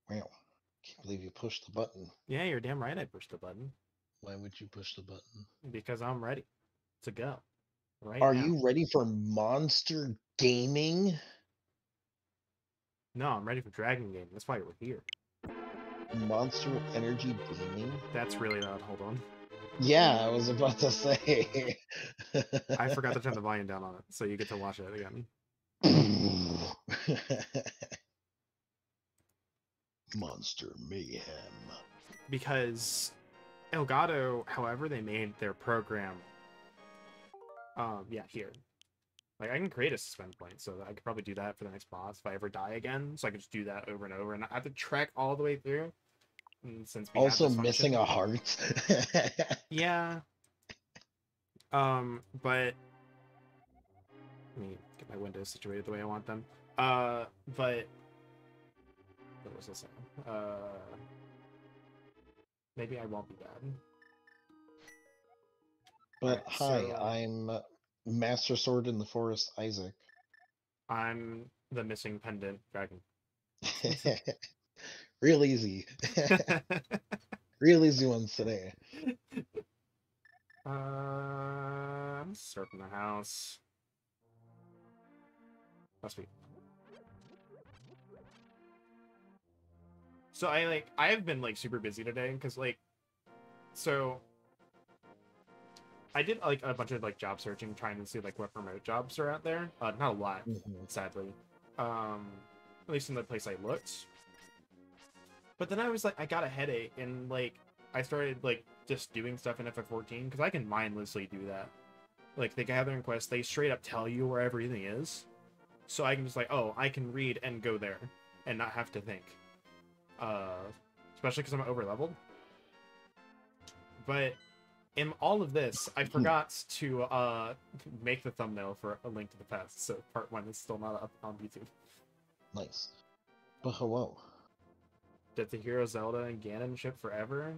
Wow. Can't believe you pushed the button. Yeah, you're damn right I pushed the button. Why would you push the button? Because I'm ready to go. Right Are now. you ready for Monster Gaming? No, I'm ready for Dragon Game. That's why we're here. Monster Energy Gaming? That's really loud. Hold on. Yeah, I was about to say. I forgot to turn the volume down on it, so you get to watch it again. Monster Mayhem. Because Elgato, however they made their program, yeah, here. Like, I can create a suspend point, so I could probably do that for the next boss if I ever die again. So I could just do that over and over and not have to trek all the way through. And since we have Also this missing function. a heart. Yeah. But let me get my windows situated the way I want them. But what was I saying? Maybe I won't be bad. But Alright, hi, so I'm Master Sword in the Forest, Isaac. I'm the missing pendant dragon. Real easy. Real easy ones today. I'm starting the house. Must be. So I have been like super busy today because so I did like a bunch of like job searching, trying to see like what remote jobs are out there. Not a lot, Mhm. sadly. Um, at least in the place I looked. But then I was like, I got a headache, and like I started like just doing stuff in FF14 because I can mindlessly do that. Like the gathering quest, they straight up tell you where everything is, so I can just like, oh, I can read and go there, and not have to think. Uh, Especially because I'm over leveled. But in all of this, I forgot to make the thumbnail for A Link to the Past, so part 1 is still not up on YouTube. Nice. But hello. Did the hero Zelda and Ganon ship forever?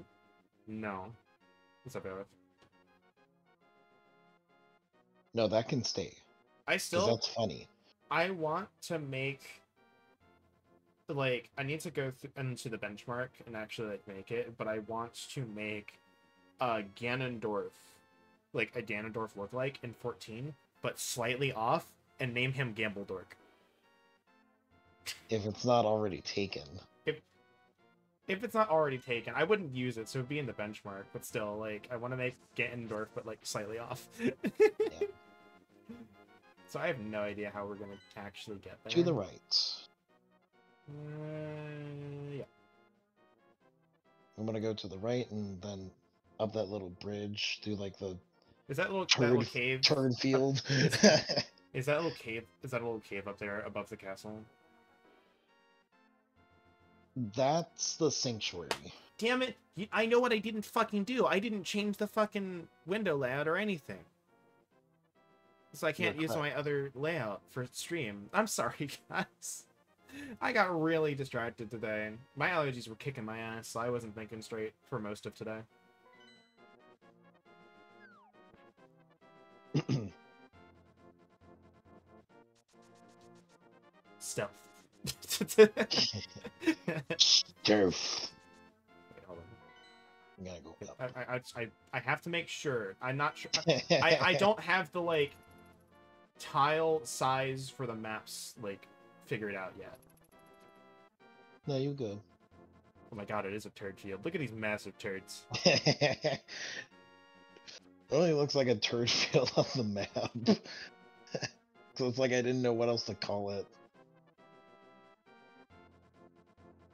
No. What's up, Eric? No, that can stay. I Because still that's funny. I want to make like I need to go into the benchmark and actually like make it, but I want to make Ganondorf like a Ganondorf lookalike in 14, but slightly off, and name him Gambledork. If it's not already taken. If if it's not already taken, I wouldn't use it, so it'd be in the benchmark, but still, like I want to make Ganondorf, but like slightly off. Yeah. So I have no idea how we're gonna actually get To there. the right. Yeah. I'm gonna go to the right and then up that little bridge through like the Is that little turd cave? turd Up, field. is is that little cave? Is that a little cave up there above the castle? That's the sanctuary. Damn it! I know what I didn't fucking do. I didn't change the fucking window layout or anything, so I You're can't use correct. my other layout for stream. I'm sorry, guys. I got really distracted today. My allergies were kicking my ass, so I wasn't thinking straight for most of today. Stealth. Turf. Wait, hold on. I'm gonna go I have to make sure. I'm not sure. I up. don't have the like tile size for the maps like figured out yet. No, you good. Oh my god, it is a turd field. Look at these massive turds. It only looks like a turd field on the map. So it's like I didn't know what else to call it.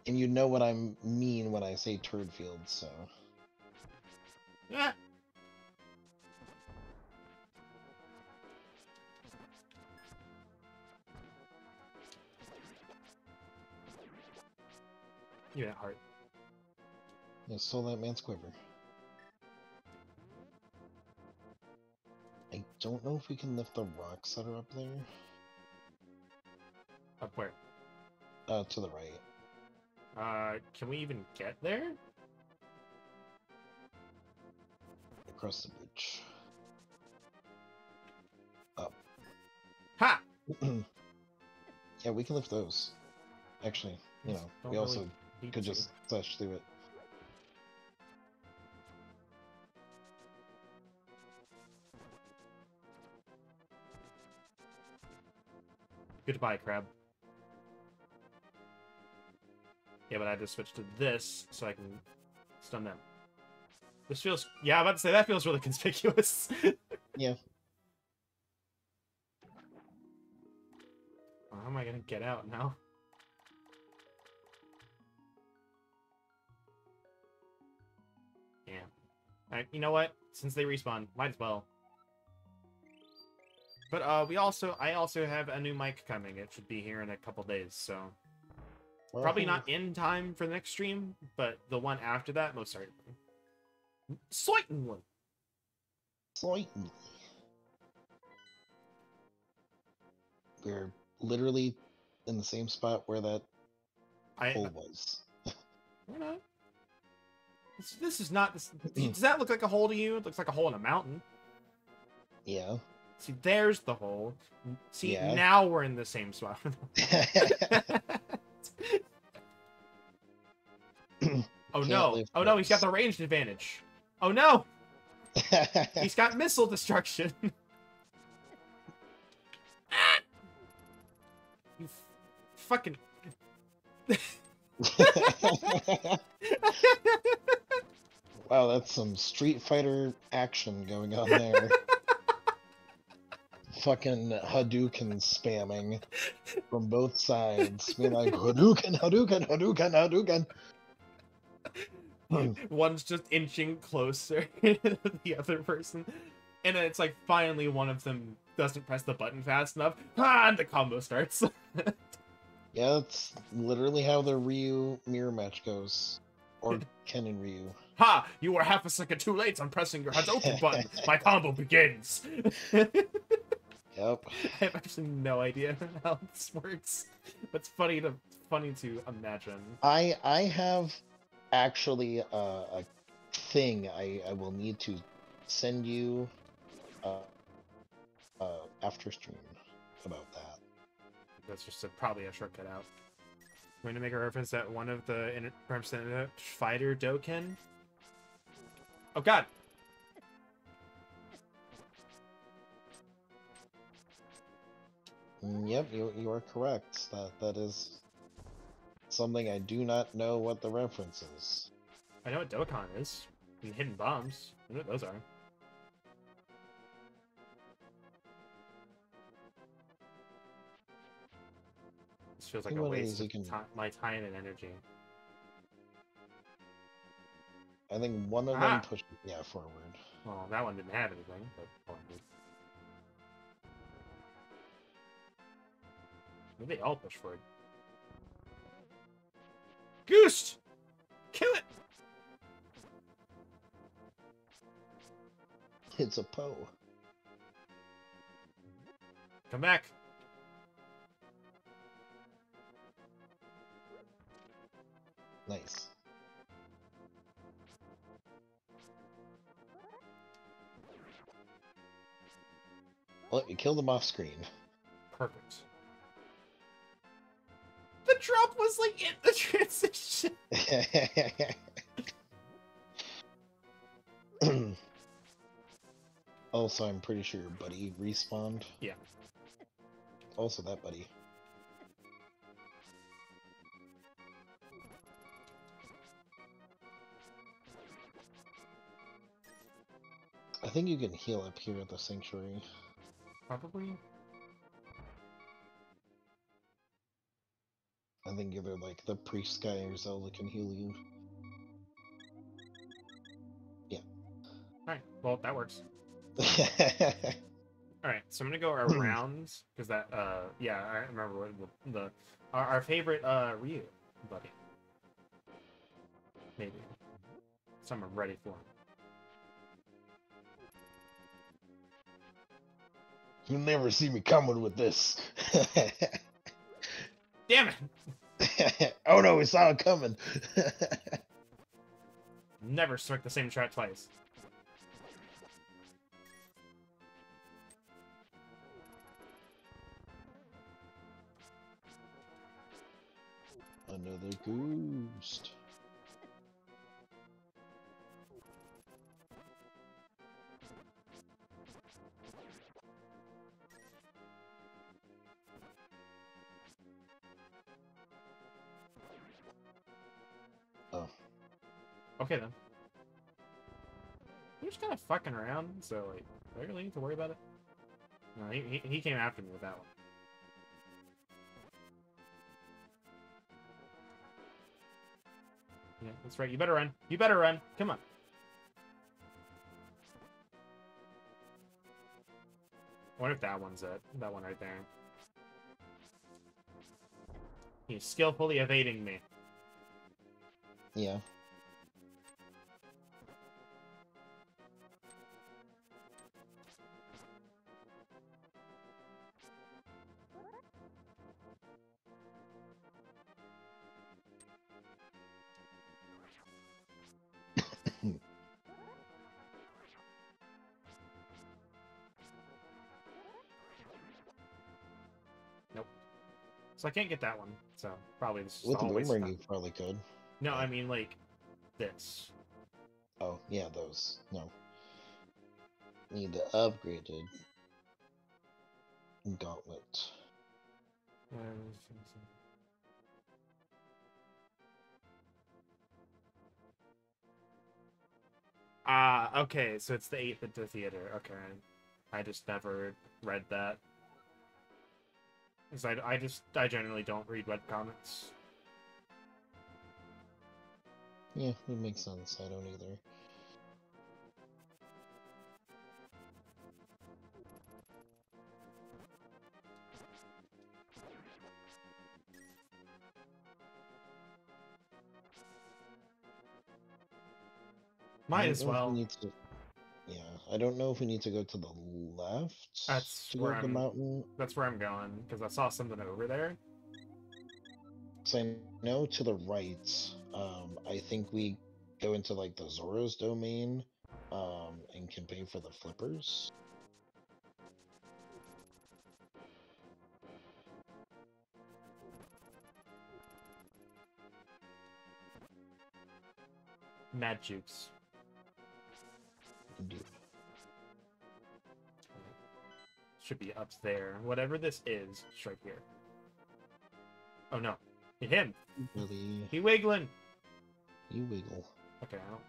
And you know what I mean when I say turd field, so. Yeah. Yeah, heart. Yeah, stole that man's quiver. I don't know if we can lift the rocks that are up there. Up where? To the right. Can we even get there? Across the bridge. Up. Ha! Yeah, we can lift those. Actually, you know, Don't we really also Need Could to. just slash through it. Goodbye, crab. Yeah, but I just switched to this so I can stun them. This feels... Yeah, I'm about to say, that feels really conspicuous. Yeah. Oh, how am I gonna get out now? Yeah. Alright, you know what? Since they respawn, might as well. But I also have a new mic coming. It should be here in a couple days, so probably not in time for the next stream, but the one after that, most certainly. Certainly. Slightly. We're literally in the same spot where that hole was. We're not. This is not. Does that look like a hole to you? It looks like a hole in a mountain. Yeah. See, there's the hole. See, Yeah. now we're in the same spot. Oh no! Oh no! He's got the ranged advantage. Oh no! He's got missile destruction. You fucking. Wow, that's some Street Fighter action going on there. Fucking Hadouken spamming from both sides. Being like, Hadouken, Hadouken, Hadouken, Hadouken. One's just inching closer to the other person. And then it's like finally one of them doesn't press the button fast enough. Ah, and the combo starts. Yeah, that's literally how the Ryu mirror match goes. Or Ken and Ryu. Ha! You were half a second too late on pressing your Hadouken button. My combo begins. Yep. I have actually no idea how this works. It's funny to imagine. I have actually a thing I will need to send you after stream about that. That's just probably a shortcut out. I'm going to make a reference that one of the representative fighter Dokkan. Oh god! Yep, you are correct. That is something I do not know what the reference is. I know what Dokkan is. And hidden bombs. I know what those are. This feels like a waste of my time and energy. I think one of them pushed forward. Well, that one didn't have anything, but maybe they all push forward. Goose! Kill it! It's a Poe. Come back. Nice. Well, you killed them off screen. Perfect. The drop was like in the transition. Also, I'm pretty sure your buddy respawned. Yeah. Also, that buddy. I think you can heal up here at the sanctuary. Probably. I think either like the priest guy or Zelda can heal you. Yeah. Alright, well, that works. Alright, so I'm gonna go around, because that, yeah, I remember what our favorite, Ryu buddy. Maybe. So I'm ready for him. You'll never see me coming with this. Damn it! Oh no, we saw it coming. Never strike the same trap twice. Another goose. first. Oh. Okay then. You're just kind of fucking around, so like, do I really need to worry about it? No, he came after me with that one. Yeah, that's right. You better run. You better run. Come on. I wonder if that one's it. That one right there. He's skillfully evading me. Yeah. Nope. So I can't get that one. So probably this is With the all a waste of boomerang, time. you probably could. No, Yeah. I mean like this. Oh, yeah, those. No. Need the upgraded gauntlet. Ah, okay, so it's the 8th into theater. Okay. I just never read that. Because I generally don't read webcomics. Yeah, it makes sense. I don't either. Might as well. Yeah, I don't know if we need to go to the left That's to where go to the mountain. That's where I'm going, because I saw something over there. So I know to the right, I think we go into like the Zora's domain, and can pay for the flippers. Mad Jukes. Indeed. Should be up there. Whatever this is, it's right here. Oh no. Hit him! Really, He wiggling! you wiggle. Okay, I don't...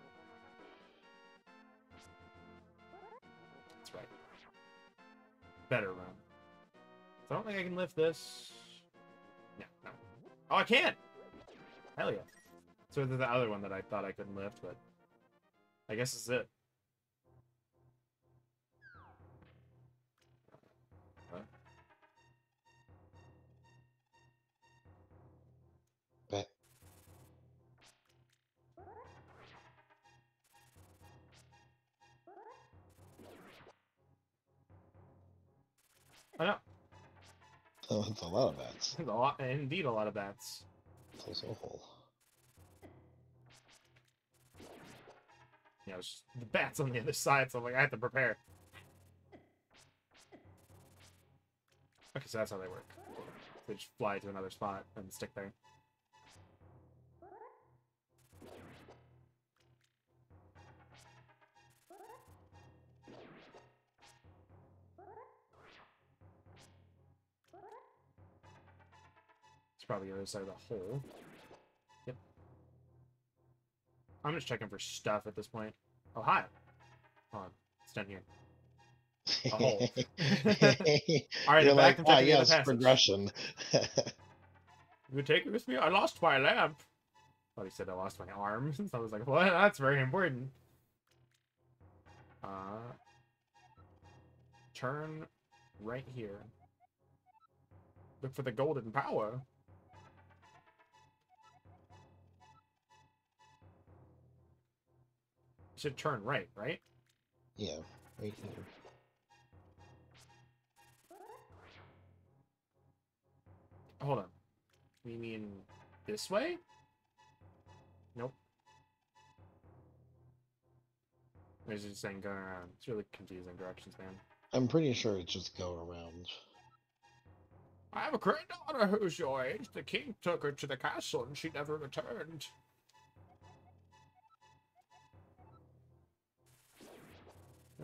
That's right. Better run. So I don't think I can lift this. No, no. Oh, I can! Hell yeah. So there's the other one that I thought I couldn't lift, but I guess it's it. What? Bet. Oh no. Oh, that's a lot of bats. There's a lot, indeed a lot of bats. It's also a hole. Yeah, it's just the bats on the other side, so I'm like, I have to prepare. Okay, so that's how they work. They just fly to another spot and stick there. It's probably the other side of the hole. Yep. I'm just checking for stuff at this point. Oh, hi. Hold on. It's down here. A hole. Alright, You're I'm back like, and ah, checking the other yes, passage. progression. You take it with me? I lost my lamp. Thought he said I lost my arm. So I was like, what? That's very important. Turn right here. Look for the golden power. You should turn right, right? Yeah, right here. Hold on. You mean this way? Nope. It's just saying going around. It's really confusing directions, man. I'm pretty sure it's just go around. I have a granddaughter who's your age. The king took her to the castle and she never returned.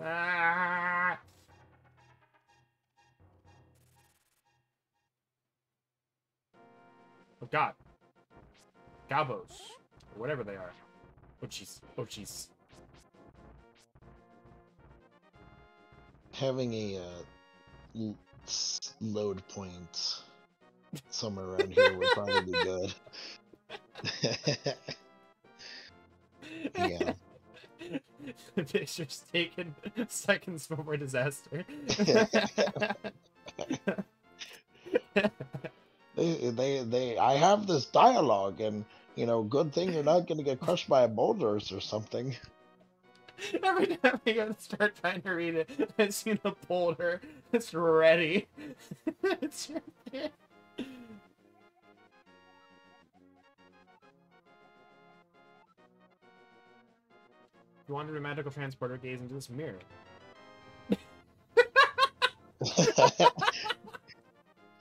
Ah! Oh god. Gabos. Or whatever they are. Oh jeez. Oh jeez. Having a load point somewhere around here would probably be good. Yeah. Pictures taken seconds before disaster. I have this dialogue, and good thing you're not gonna get crushed by boulders or something. Every time I go to start trying to read it, I see the boulder. It's ready. It's right there. If you wanted a magical transporter, gaze into this mirror.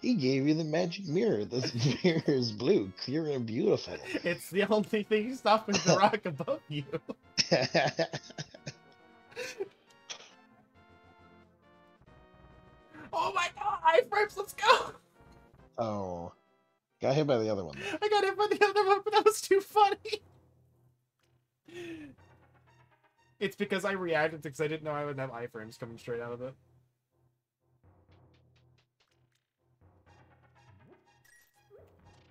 He gave you the magic mirror. This mirror is blue, clear, and beautiful. It's the only thing stopping the rock above you. Oh my god, iframes, let's go! Oh. Got hit by the other one, though. I got hit by the other one, but that was too funny. It's because I reacted because I didn't know I would have iframes coming straight out of it.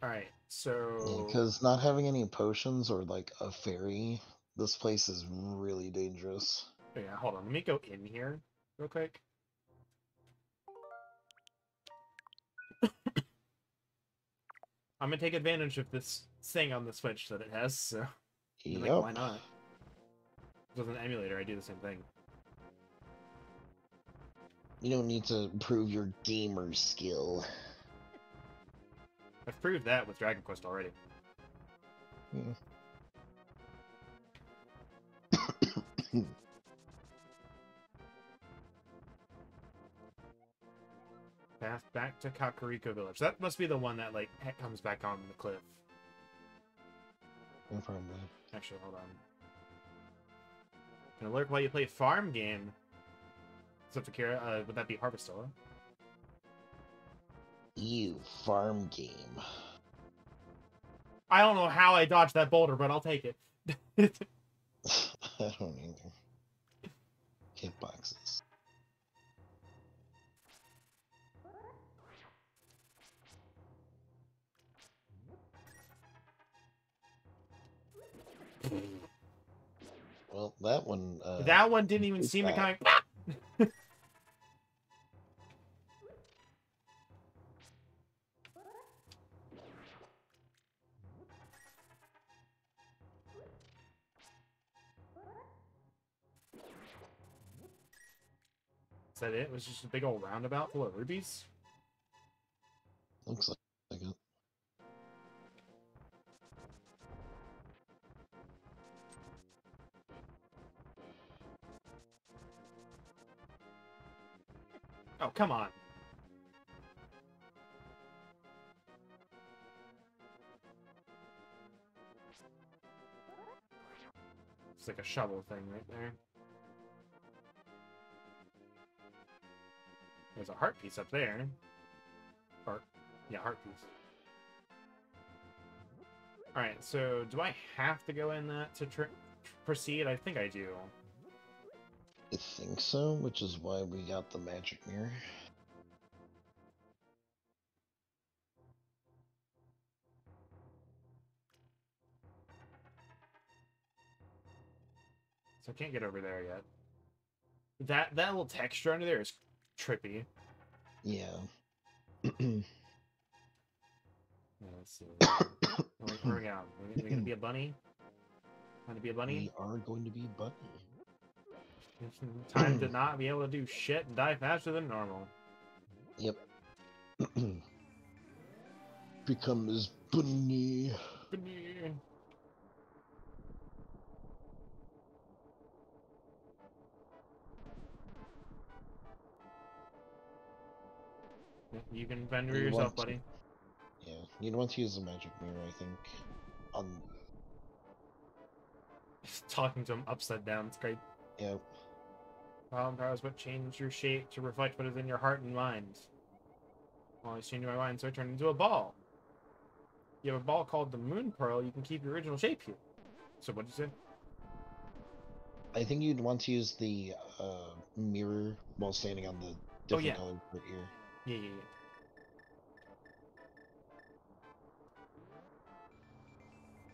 Alright, so... Because not having any potions or, like, a fairy, this place is really dangerous. Oh, yeah, hold on. Let me go in here real quick. I'm gonna take advantage of this thing on the Switch that it has, so... Yep. Like, why not? With an emulator, I do the same thing. You don't need to prove your gamer skill. I've proved that with Dragon Quest already. Path back to Kakariko Village. That must be the one that, like, comes back on the cliff. No problem. Actually, hold on. Can alert while you play farm game. Except for Kira, would that be Harvestella? You farm game. I don't know how I dodged that boulder, but I'll take it. I don't either. Hitboxes. Well, that one. That one didn't even seem to kind of... Is that it? It was just a big old roundabout full of rubies? Looks like it. Oh, come on. It's like a shovel thing right there. There's a heart piece up there. Heart. Yeah, heart piece. Alright, so do I have to go in that to proceed? I think I do. I think so, which is why we got the magic mirror. So I can't get over there yet. That little texture under there is trippy. Yeah. Let's see. Where we go? Are we gonna be a bunny? Going to be a bunny? We are going to be bunny. Time to not be able to do shit and die faster than normal. Yep. Become this bunny. Bunny. You can fend for You yourself, want to, buddy. yeah, you'd want to use the magic mirror, I think. Talking to him upside down. It's great. Yeah. Problem powers what change your shape to reflect what is in your heart and mind. Well, I changed my mind, so I turned into a ball. You have a ball called the Moon Pearl. You can keep your original shape here. So what'd you say? I think you'd want to use the mirror while standing on the Oh different yeah, colored part here. yeah.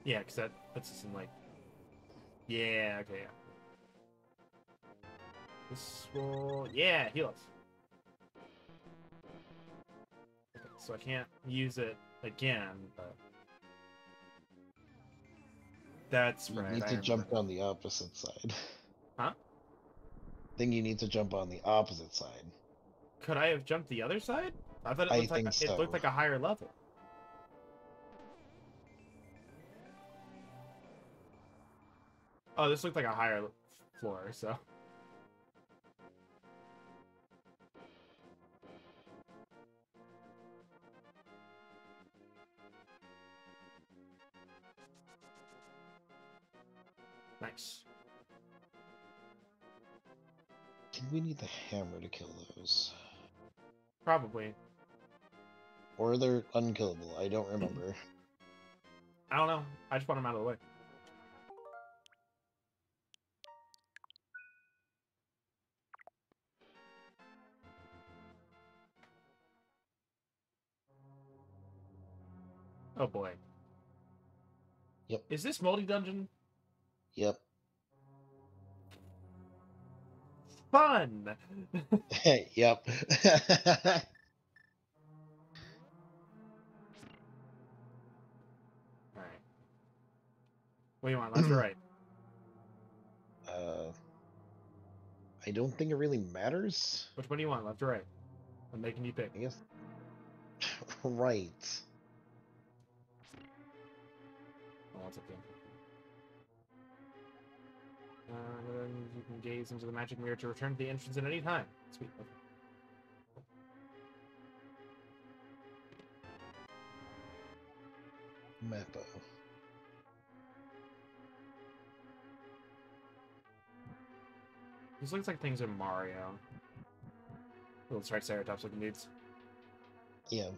Yeah, because that puts us in like. Yeah. Okay. Yeah. This will. Yeah, heal us. Okay, so I can't use it again, but. That's You right. need I to remember jump now. on the opposite side. Huh? Think you need to jump on the opposite side. Could I have jumped the other side? I thought I think it looked so. like a higher level. Oh, this looked like a higher floor, so. Nice. I think we need the hammer to kill those. Probably. Or they're unkillable. I don't remember. I don't know. I just want him out of the way. Oh boy. Yep. Is this Moldy Dungeon? Yep. Fun! Yep. Alright. What do you want, left or right? uh, I don't think it really matters. Which one do you want, left or right? I'm making you pick. I guess. Right. Oh, what's up there? Then you can gaze into the magic mirror to return to the entrance at any time. Sweet. Okay. Mappa. This looks like things in Mario. Little Triceratops looking dudes. Yeah.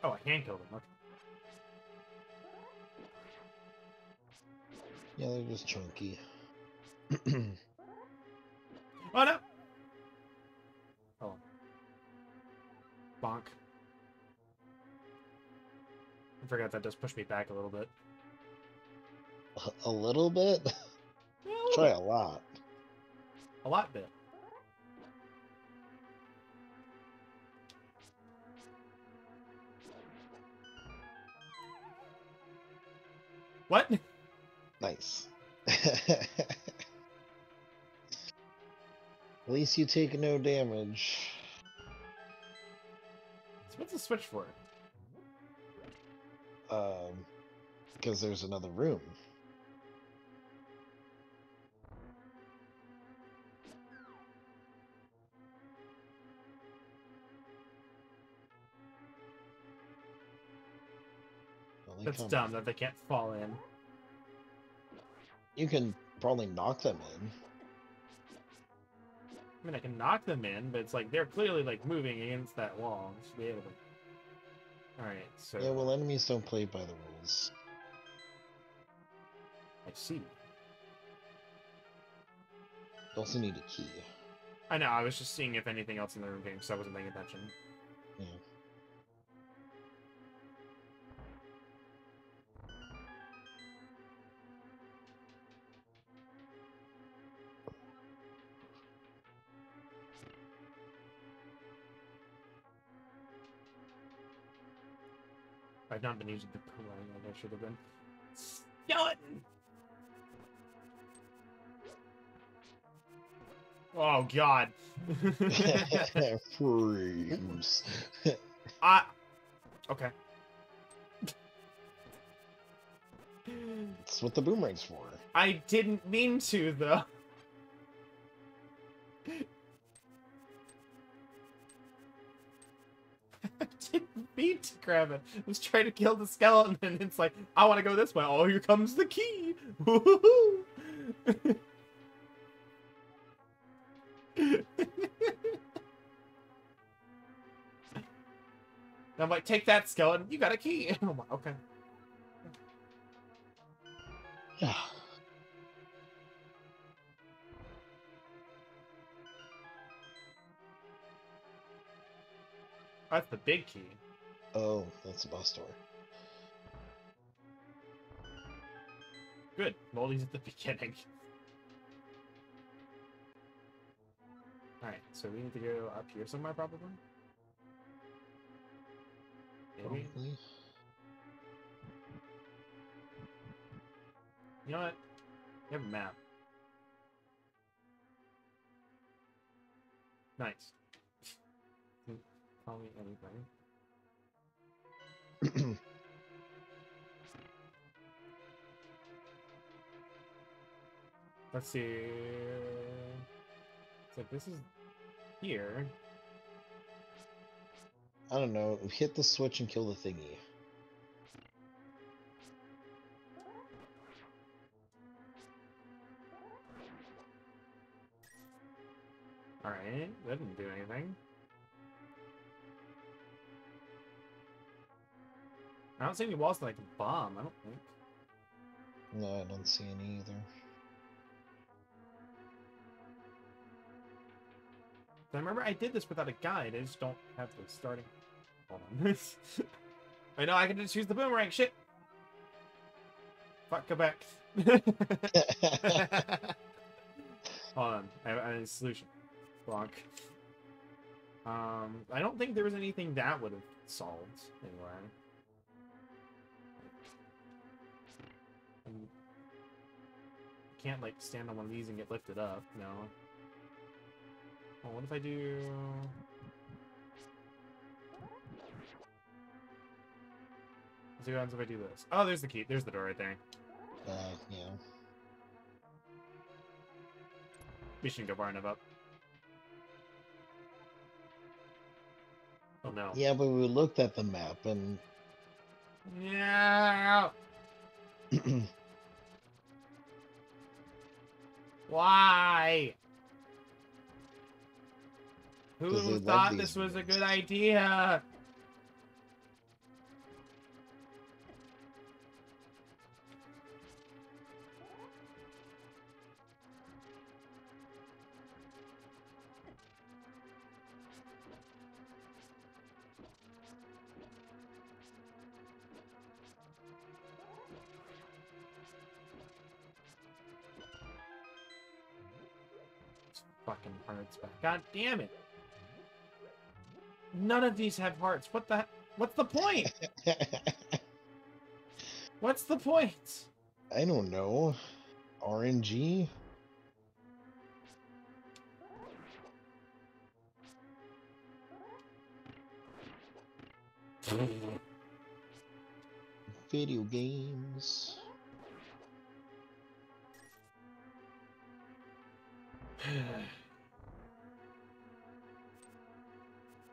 Oh, I hand killed them. Okay. Yeah, they're just chunky. Oh no! Oh. Bonk. I forgot that does push me back a little bit. A little bit? Yeah, a little Try bit. a lot. A lot bit. What? Nice. At least you take no damage. So what's the switch for? Because there's another room. Well, they That's come. dumb that they can't fall in. You can probably knock them in. I mean, I can knock them in, but it's like they're clearly like moving against that wall. Should be able to. All right, so Yeah, well, enemies don't play by the rules. I see. You also need a key. I know. I was just seeing if anything else in the room came, so I wasn't paying attention. Yeah. I've not been using the pulling like I should have been. Skeleton! Oh god. Freeze. Okay. That's what the boomerang's for. I didn't mean to, though. I didn't mean to grab it. I was trying to kill the skeleton, and it's like, I want to go this way. Oh, here comes the key. Woo-hoo-hoo. And I'm like, take that, skeleton. You got a key. I'm like, okay. Yeah. That's the big key. Oh, that's the bus door. Good. Moldy's at the beginning. Alright, so we need to go up here somewhere, probably? Maybe? Probably. You know what? You have a map. Nice. Tell me anything. Let's see. It's like this is here. I don't know. Hit the switch and kill the thingy. Alright, that didn't do anything. I don't see any walls that I can bomb, I don't think. No, I don't see any either. I remember I did this without a guide, I just don't have the starting. Hold on. I know I can just use the boomerang, shit! Fuck, go back. Hold on, I have a solution. Block. I don't think there was anything that would have solved anyway. Can't like stand on one of these and get lifted up, no. Oh, what if I do? Let's see what happens if I do this. Oh, there's the key. There's the door right there. Yeah. We shouldn't go far enough up. Oh no. Yeah, but we looked at the map and... Yeah. Why? Who thought this was a good idea? Fucking hearts back. God damn it. None of these have hearts. What the... What's the point? What's the point? I don't know. RNG? Video games.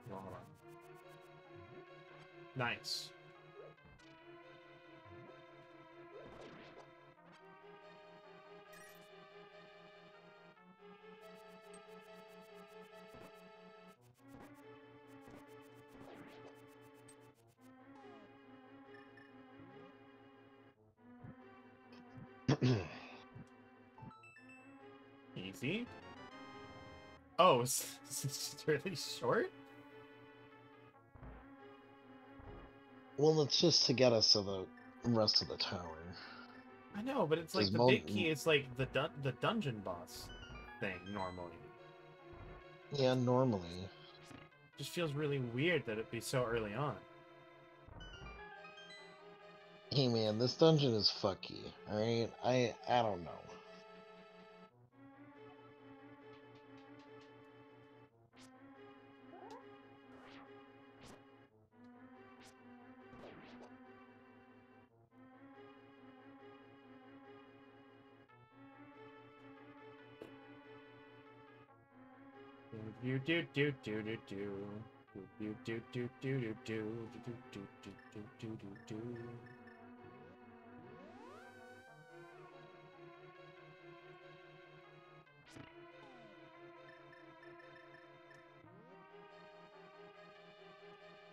Hold on. Nice. Easy. Oh, is this really short? Well, it's just to get us to the rest of the tower. I know, but it's like Does the Moldy- big key is like the dungeon boss thing normally. Yeah, normally. Just feels really weird that it'd be so early on. Hey man, this dungeon is fucky, alright? I don't know. Do do do do do do. Do do do do do do do do do do do do.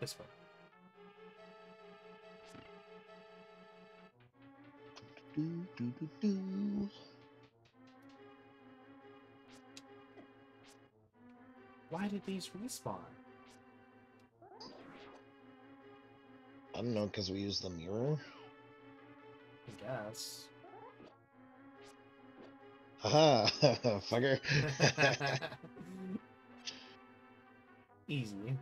This way. Do, do, do, do. Why did these respawn? I don't know, because we use the mirror. I guess. Haha, fucker. Easy.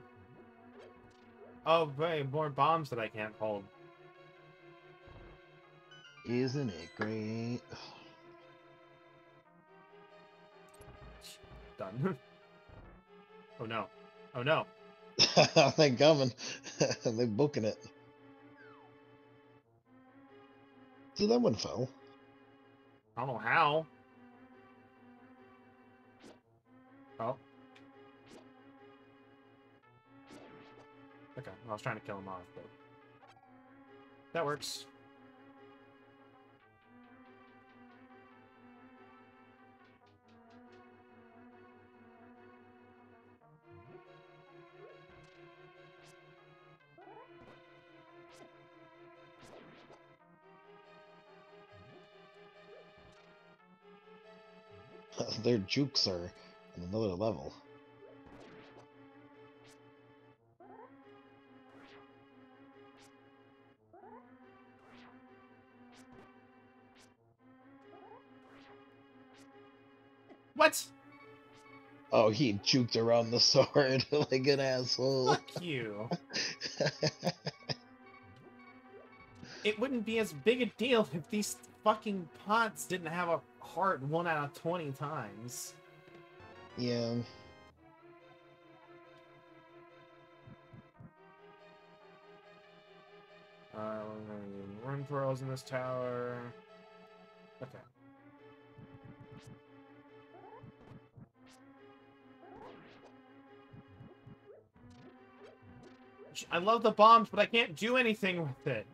Oh, wait, more bombs that I can't hold. Isn't it great? Done. Oh no. Oh no. They're coming. They're booking it. See, that one fell. I don't know how. Oh. Okay, I was trying to kill him off, but that works. Their jukes are on another level. What? Oh, he juked around the sword like an asshole. Fuck you. It wouldn't be as big a deal if these fucking pots didn't have a heart 1 out of 20 times. Yeah. Run pearls in this tower. Okay. I love the bombs, but I can't do anything with it.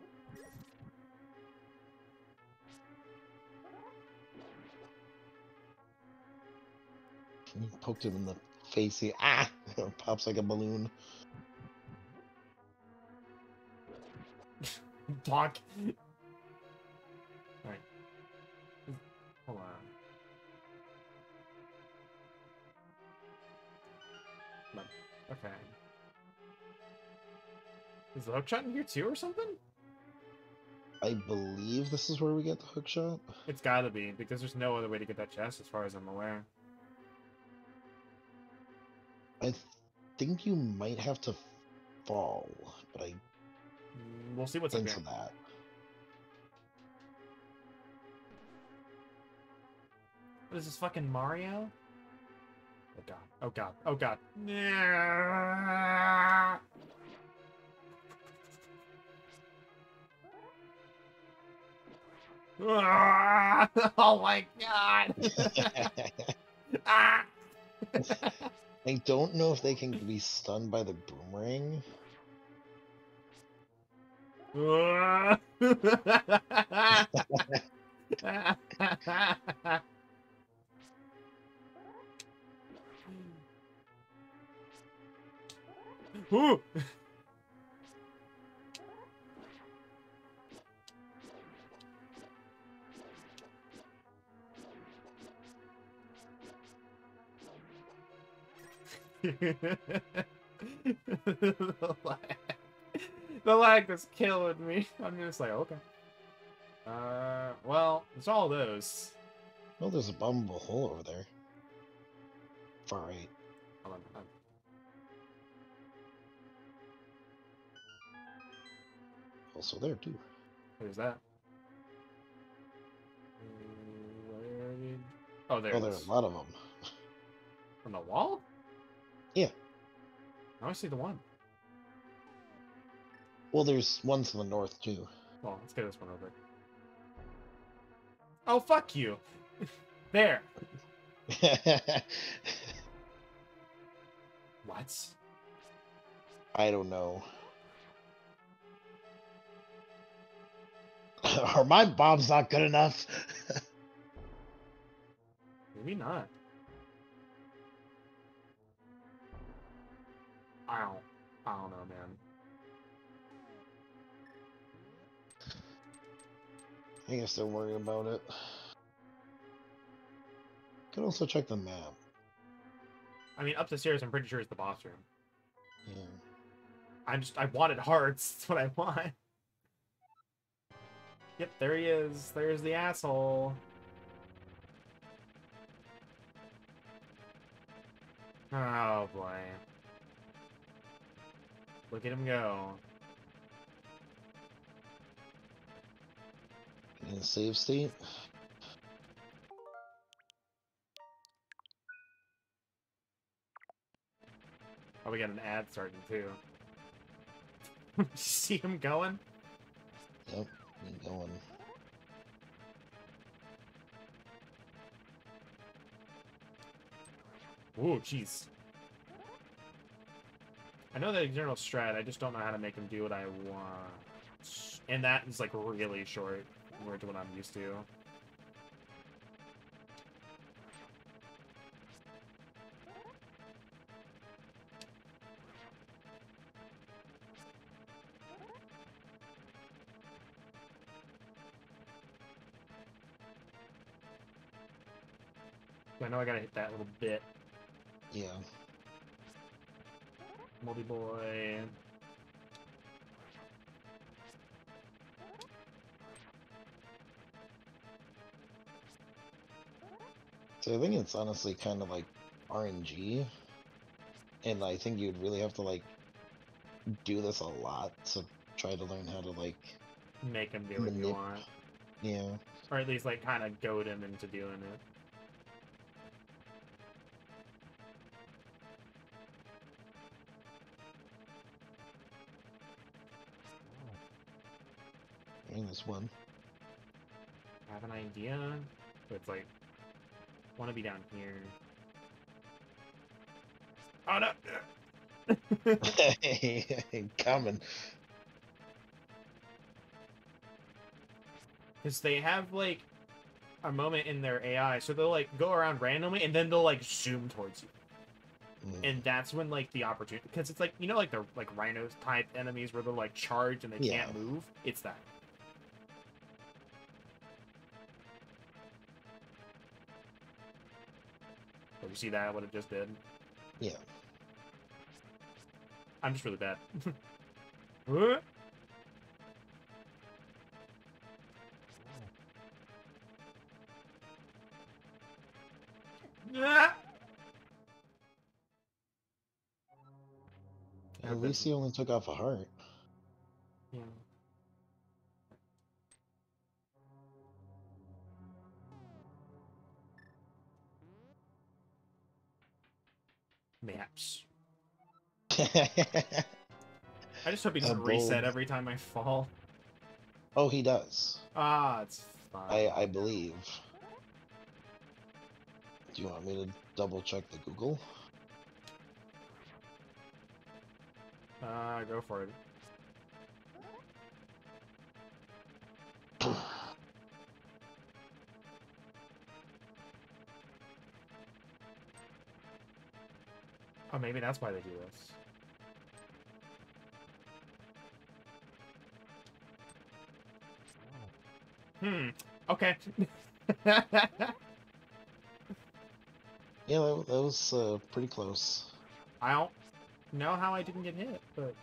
You poked him in the face. He pops like a balloon. Block. Alright. Hold on. Okay. Is the hook shot in here too or something? I believe this is where we get the hook shot. It's gotta be, because there's no other way to get that chest as far as I'm aware. I think you might have to fall, but I We'll see what's up into here. that. What is this, fucking Mario? Oh god. Oh god. Oh god. Oh my god! Ah! I don't know if they can be stunned by the boomerang. Ooh. the lag. The lag is killing me. I'm just like, okay. Well, it's all those. Oh, there's a bombable hole over there. Far right. Hold on. Also there too. Where's that? Where did... Oh, there Oh, it there are is. a lot of them. On the wall? Yeah. I only see the one. Well, there's one to the north too. Well, let's get this one over. Oh, fuck you. There. What? I don't know. Are my bombs not good enough? Maybe not. I don't know, man. I guess they're worried about it. Could also check the map. I mean, up the stairs, I'm pretty sure it's the boss room. Yeah. I wanted hearts. That's what I want. Yep, there he is. There's the asshole. Oh, boy. Look at him go. In a save state. Oh, we got an ad starting, too. See him going? Yep, I'm going. Ooh, jeez. I know the general strat, I just don't know how to make him do what I want. And that is, like, really short compared to what I'm used to. I know I gotta hit that little bit. Yeah. Moldy boy. So I think it's honestly kind of like RNG. And I think you'd really have to like do this a lot to try to learn how to like Make him do what you want. Yeah. Or at least, like, kind of goad him into doing it. And this one. I have an idea, but it's like, want to be down here. Oh no! Coming. Because they have like a moment in their AI, so they'll like go around randomly and then they'll like zoom towards you. And that's when like the opportunity, because it's like, you know, like the like rhinos type enemies where they're like charged and they can't move. It's that. Oh, you see that? What it just did? Yeah. I'm just really bad. What? Ah! At least he only took off a heart. Yeah. Maps. I just hope he doesn't reset every time I fall. Oh, he does. Ah, it's fine. I believe. Do you want me to double check the Google? Go for it. Oh, maybe that's why they do this. Okay. Yeah, that was pretty close. I don't know how I didn't get hit, but...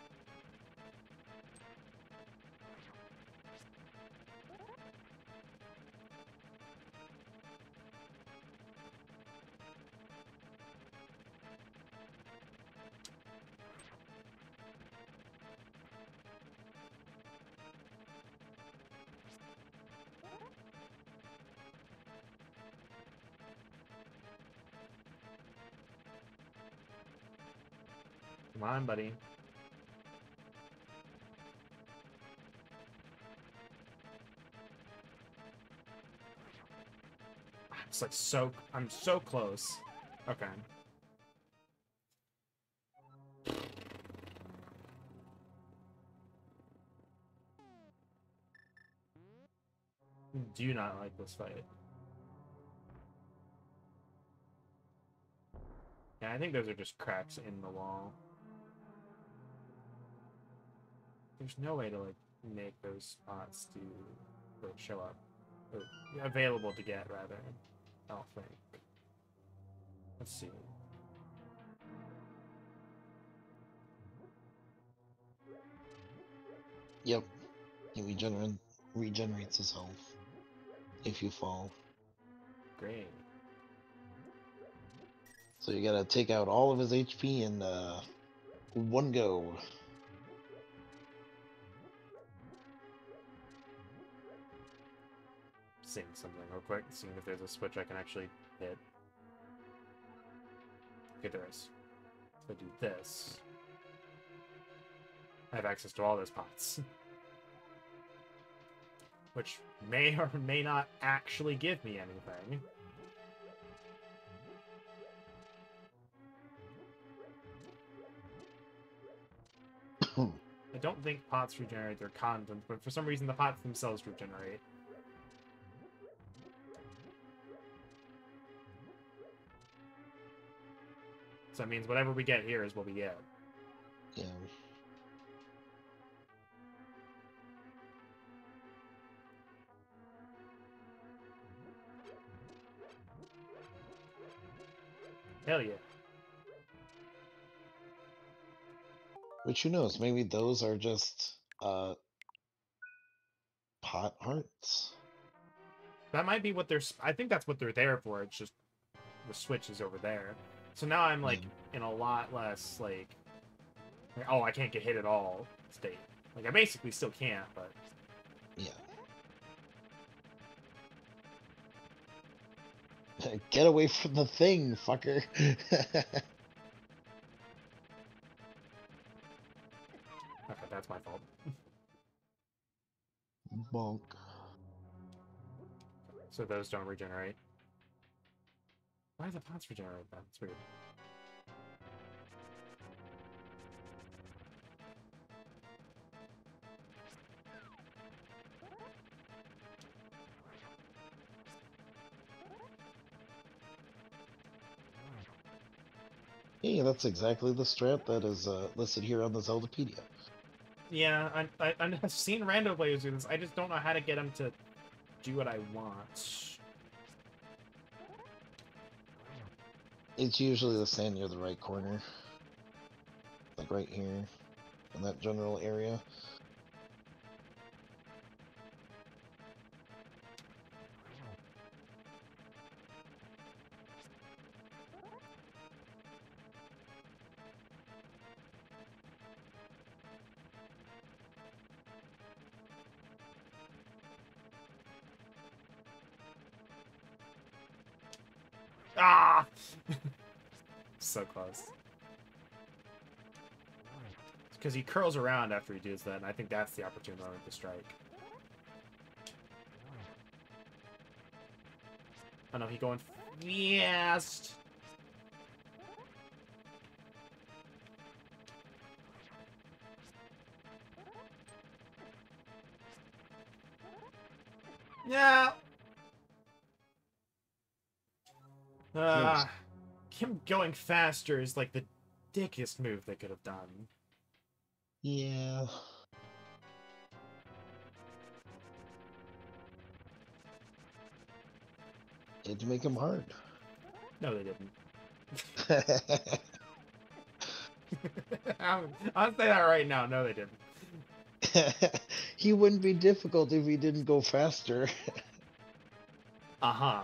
Come on, buddy. It's like I'm so close. Okay. do not like this fight. Yeah, I think those are just cracks in the wall. There's no way to like make those spots to like, show up or available to get rather. I don't think. Let's see. Yep. He regenerates his health if you fall. Great. So you gotta take out all of his HP in one go. Seeing something real quick, seeing if there's a switch I can actually hit. Okay, there is. If I do this, I have access to all those pots. Which may or may not actually give me anything. I don't think pots regenerate their content, but for some reason the pots themselves regenerate. So that means whatever we get here is what we get. Yeah. Hell yeah. Which who knows, maybe those are just pot hearts. That might be what they're... I think that's what they're there for. It's just the switch is over there. So now I'm, like, in a lot less, like, oh, I can't get hit at all state. Like, I basically still can't, but... Yeah. Get away from the thing, fucker. Okay, that's my fault. Bonk. So those don't regenerate. Why do the pots regenerate then? It's weird. Hey, that's exactly the strat that is listed here on the Zeldapedia. Yeah, I've seen rando players do this. I just don't know how to get them to do what I want. It's usually the stand near the right corner. Like right here, in that general area. Ah! So close. Because he curls around after he does that, and I think that's the opportune moment to strike. Oh no, he going fast! Yeah! Him going faster is like the dickiest move they could have done. Yeah. You had to make him hard. No, they didn't. I'll say that right now. No, they didn't. He wouldn't be difficult if he didn't go faster. Uh-huh.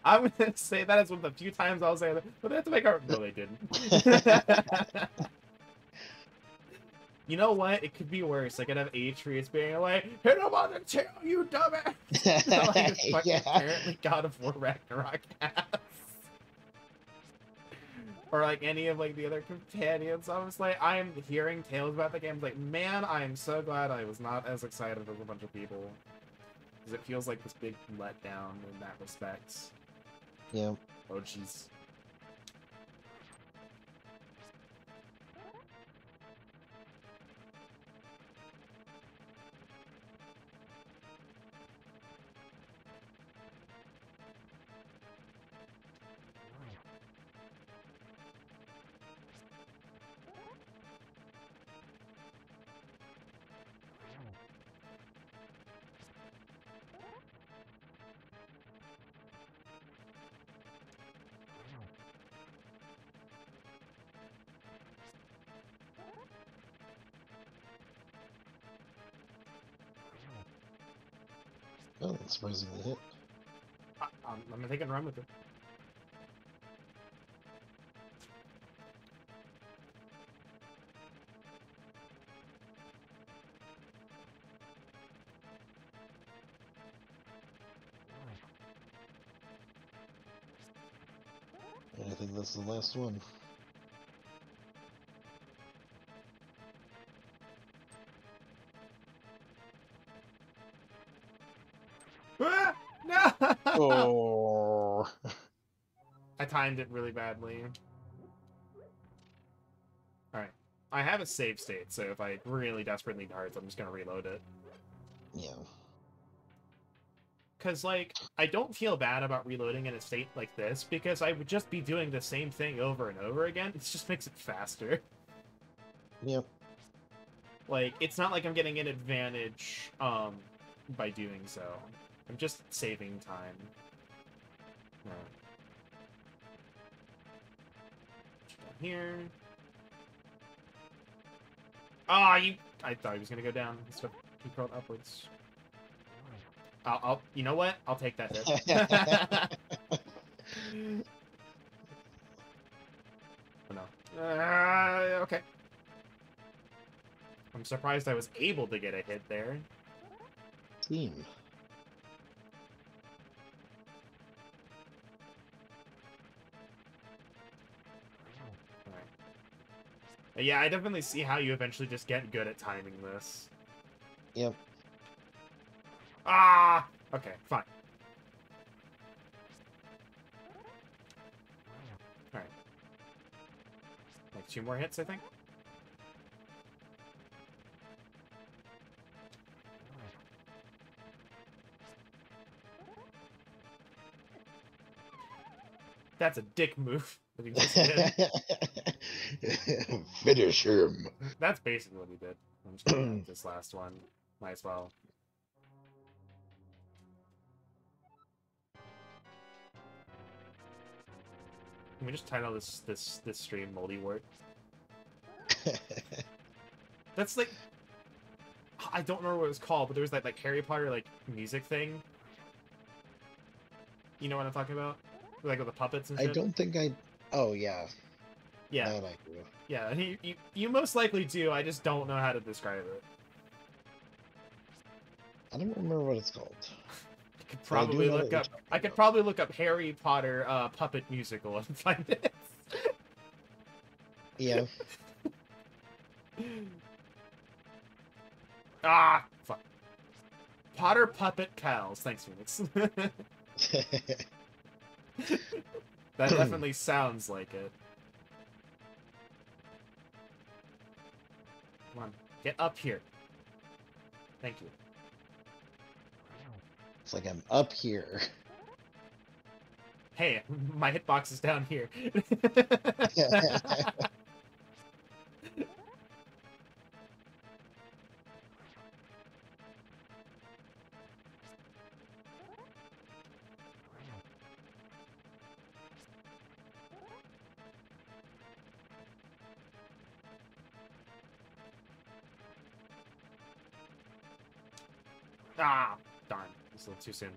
I'm gonna say that as one of the few times I'll say that, but they have to make our... No, they didn't. You know what? It could be worse. I could have Atreus being like, hit him on the tail, you dumbass! Like it's fucking Yeah. apparently God of War Ragnarok ass. Or like any of like the other companions. I was like, I'm hearing tales about the game. I'm like, man, I'm so glad I was not as excited as a bunch of people. Because it feels like this big letdown in that respect. Yeah. Oh, jeez. Oh, that's surprisingly hit. I'm gonna take it and run with it. And I think that's the last one. Ah! No! Oh. I timed it really badly. Alright. I have a save state, so if I really desperately need hearts, I'm just gonna reload it. Yeah. Because, like, I don't feel bad about reloading in a state like this, because I would just be doing the same thing over and over again. It just makes it faster. Yep. Like, it's not like I'm getting an advantage, by doing so. I'm just saving time. Down here. Ah, you... I thought he was gonna go down. Instead of keep going upwards. I'll... You know what? I'll take that hit. Oh, no. Okay. I'm surprised I was able to get a hit there. Team. Alright. Yeah, I definitely see how you eventually just get good at timing this. Yep. Ah! Okay, fine. Alright. Like 2 more hits, I think? That's a dick move that he just did. Finish him. That's basically what he did. I'm just gonna add this last one. Might as well. Can we just title this stream Moldy Word? That's like... I don't remember what it was called, but there was that like Harry Potter like music thing. You know what I'm talking about? Like with the puppets and shit? I don't think I... Oh, yeah. Yeah. That I do. Yeah, you most likely do, I just don't know how to describe it. I don't remember what it's called. I could probably look up... I could probably look up Harry Potter puppet musical and find it. Yeah. Ah! Fuck. Potter Puppet Pals. Thanks, Phoenix. That definitely sounds like it. Come on. Get up here. Thank you. It's like I'm up here. Hey, my hitbox is down here. Ah! Darn. It's a little too soon.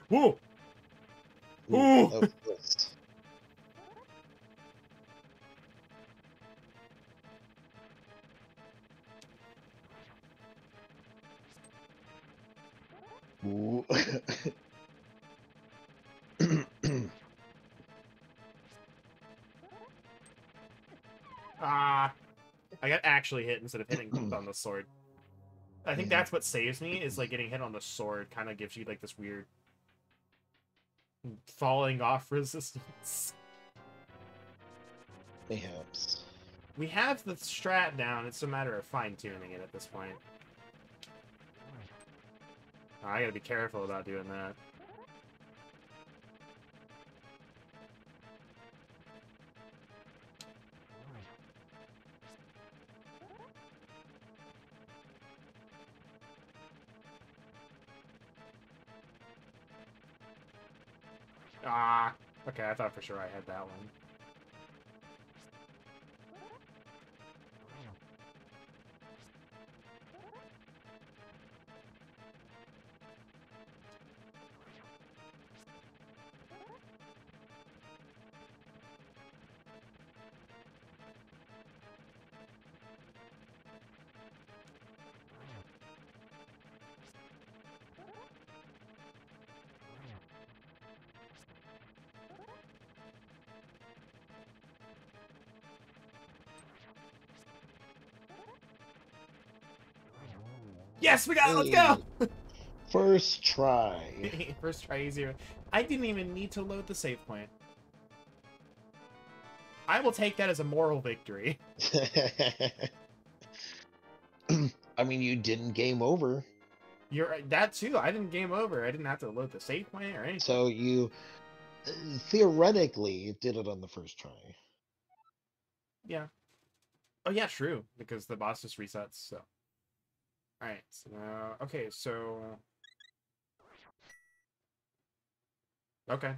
Whoa! Ooh! That was close. Ooh. Ah! I got actually hit instead of hitting on the sword. I think that's what saves me, is like getting hit on the sword kind of gives you like this weird falling off resistance. Mayhaps. We have the strat down, it's a matter of fine-tuning it at this point. Oh, I gotta be careful about doing that. Ah, okay, I thought for sure I had that one. Yes, we got it. Let's Hey, go. first try. First try easier. I didn't even need to load the save point. I will take that as a moral victory. I mean, you didn't game over. You're that too. I didn't game over. I didn't have to load the save point or anything. So you theoretically did it on the first try. Yeah. Oh yeah, true. Because the boss just resets. So. All right. So now, okay. So. Okay.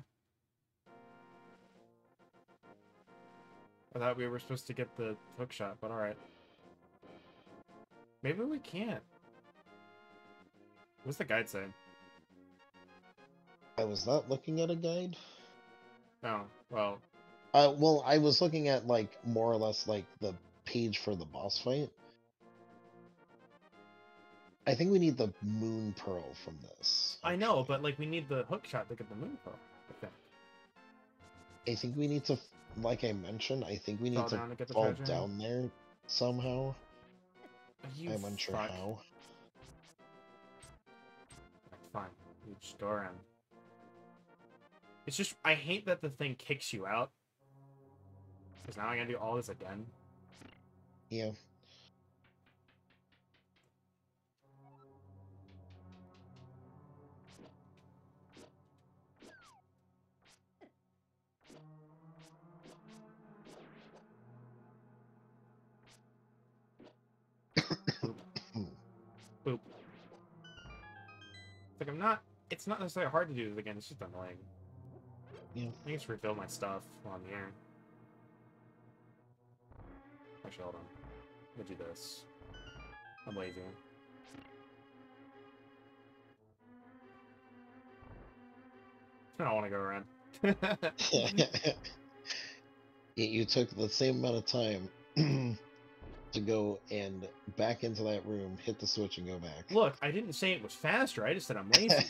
I thought we were supposed to get the hook shot, but all right. Maybe we can't. What's the guide say? I was not looking at a guide. Oh, well. Well, I was looking at like more or less like the page for the boss fight. I think we need the moon pearl from this. I know, actually. but like we need the hook shot to get the moon pearl. Okay. I think we need to, like I mentioned, I think we need Fall to down to get the fall treasure? down there somehow. You I'm unsure fuck. how. Fine. You just go around. It's just, I hate that the thing kicks you out. Because now I gotta do all this again. Yeah. Boop. Boop. Like, it's not necessarily hard to do this again, it's just annoying. Yeah. I can just refill my stuff while I'm here. Actually, hold on. I'm gonna do this. I'm lazy. I don't want to go around. You took the same amount of time to go and back into that room, hit the switch, and go back. Look, I didn't say it was faster, I just said I'm lazy.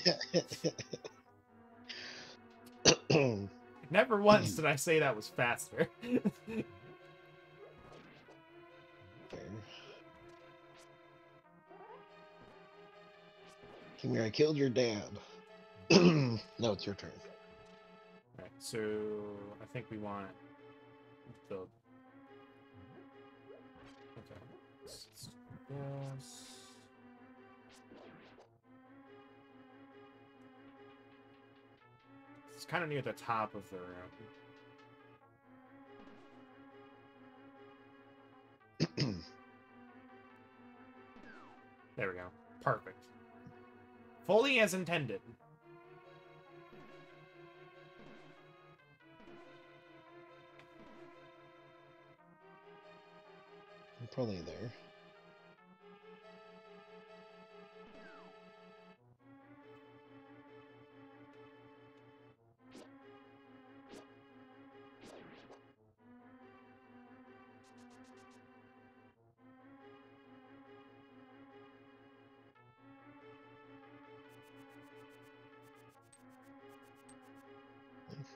Never once did I say that was faster. Come here, I killed your dad. No, it's your turn. Alright, so I think we want the... Okay. Let's do this. It's kind of near the top of the room. There we go. Perfect. Fully as intended. I'm probably there.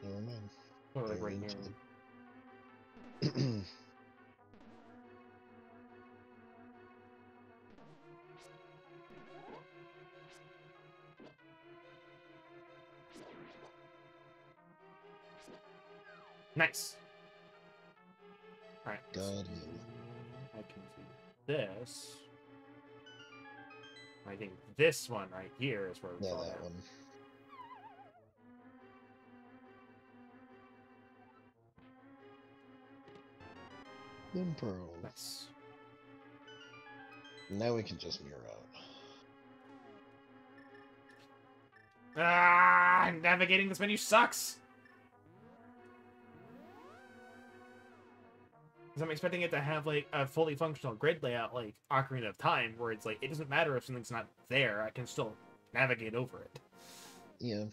Never mind. Oh, like right Into here. Nice. Alright. Got him. I can do this. I think this one right here is where we Yeah, fall that down. one. Moon pearl. Nice. Now we can just mirror out. Ah, navigating this menu sucks. Because I'm expecting it to have like a fully functional grid layout like Ocarina of Time, where it's like it doesn't matter if something's not there, I can still navigate over it. Yeah.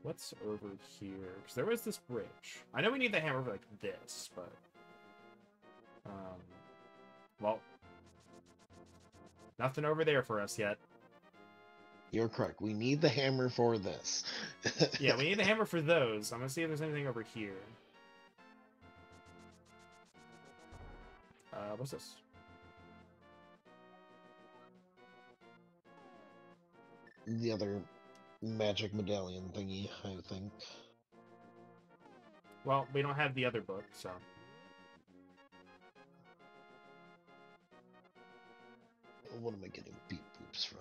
What's over here? Because there was this bridge. I know we need the hammer for like this, but well, nothing over there for us yet. You're correct. We need the hammer for this. Yeah, we need the hammer for those. I'm gonna see if there's anything over here. What's this? The other magic medallion thingy, I think. Well, we don't have the other book, so. What am I getting beep boops from?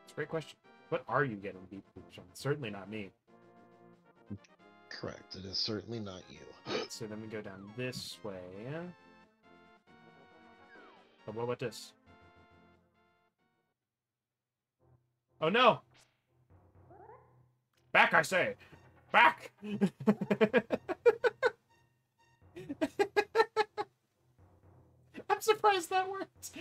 It's a great question. What are you getting beep boops from? Certainly not me. Correct. It is certainly not you. So then we go down this way. Oh, what about this? Oh no! Back, I say! Back! I'm surprised that worked.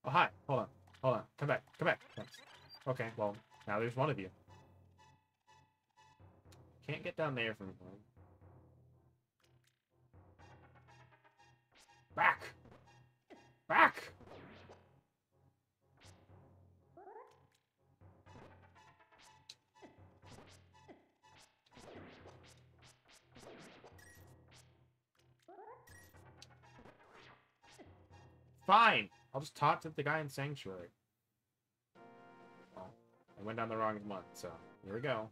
Oh, hi. Hold on. Hold on. Come back. Come back. Thanks. Okay, well, now there's one of you. Can't get down there from here. Back! Back! Fine! I'll just talk to the guy in Sanctuary. Oh, I went down the wrong one, so here we go.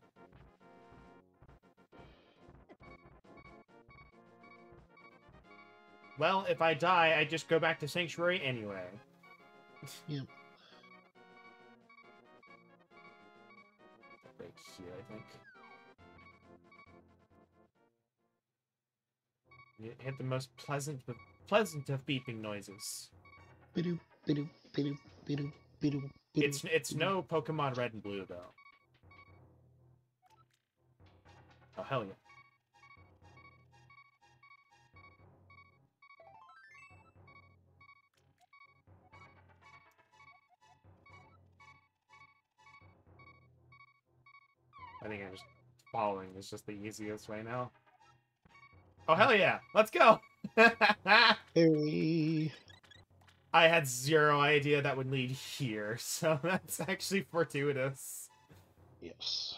Well, if I die, I just go back to Sanctuary anyway. Yep. Right here, I think. You hit the most pleasant of beeping noises. Bidoop, bidoop, bidoop, bidoop, bidoop, bidoop. It's no Pokemon Red and Blue though. Oh hell yeah. I think I'm just following is just the easiest way now. Oh hell yeah! Let's go! Hey. I had zero idea that would lead here, so that's actually fortuitous. Yes.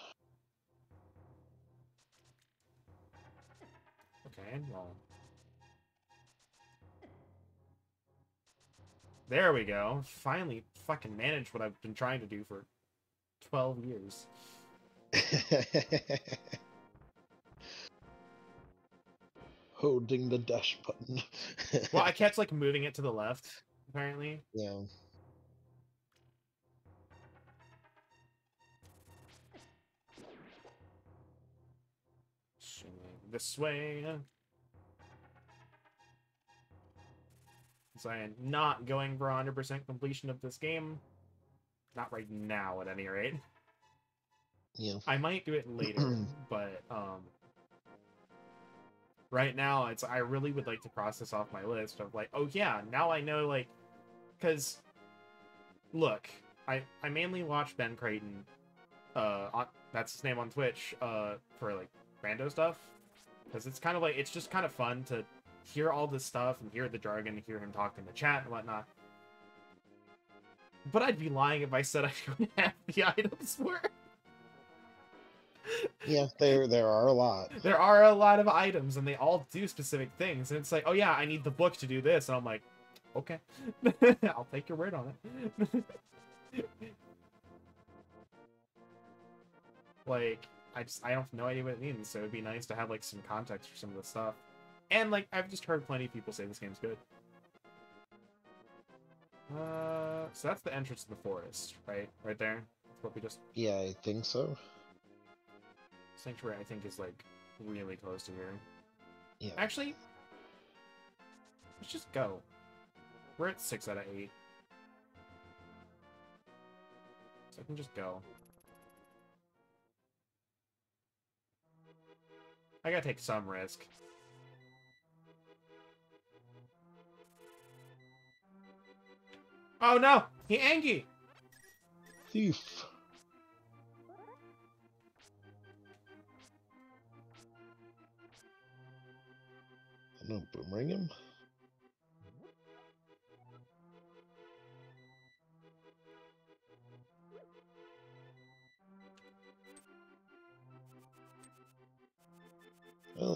Okay, well. There we go. Finally fucking managed what I've been trying to do for 12 years. Holding the dash button. Well, I kept like moving it to the left, apparently. Yeah. Swinging this way. So I am not going for 100% completion of this game. Not right now, at any rate. Yeah. I might do it later, but right now it's I really would like to cross this off my list of like, oh yeah, now I know like, because look, I mainly watch Ben Creighton, that's his name on Twitch, for like rando stuff, because it's kind of like it's just kind of fun to hear all this stuff and hear the jargon and hear him talk in the chat and whatnot. But I'd be lying if I said I don't have the items for it. Yeah, there are a lot. There are a lot of items, and they all do specific things. And it's like, oh yeah, I need the book to do this. And I'm like, okay. I'll take your word on it. Like, I don't have no idea what it means, so it'd be nice to have, like, some context for some of the stuff. And, like, I've just heard plenty of people say this game's good. So that's the entrance to the forest, right? Right there? That's what we just... Yeah, I think so. Sanctuary, I think, is, like, really close to here. Yeah. Actually, let's just go. We're at 6 out of 8. So I can just go. I gotta take some risk. Oh no! He Angie! Thief. No, boomerang him.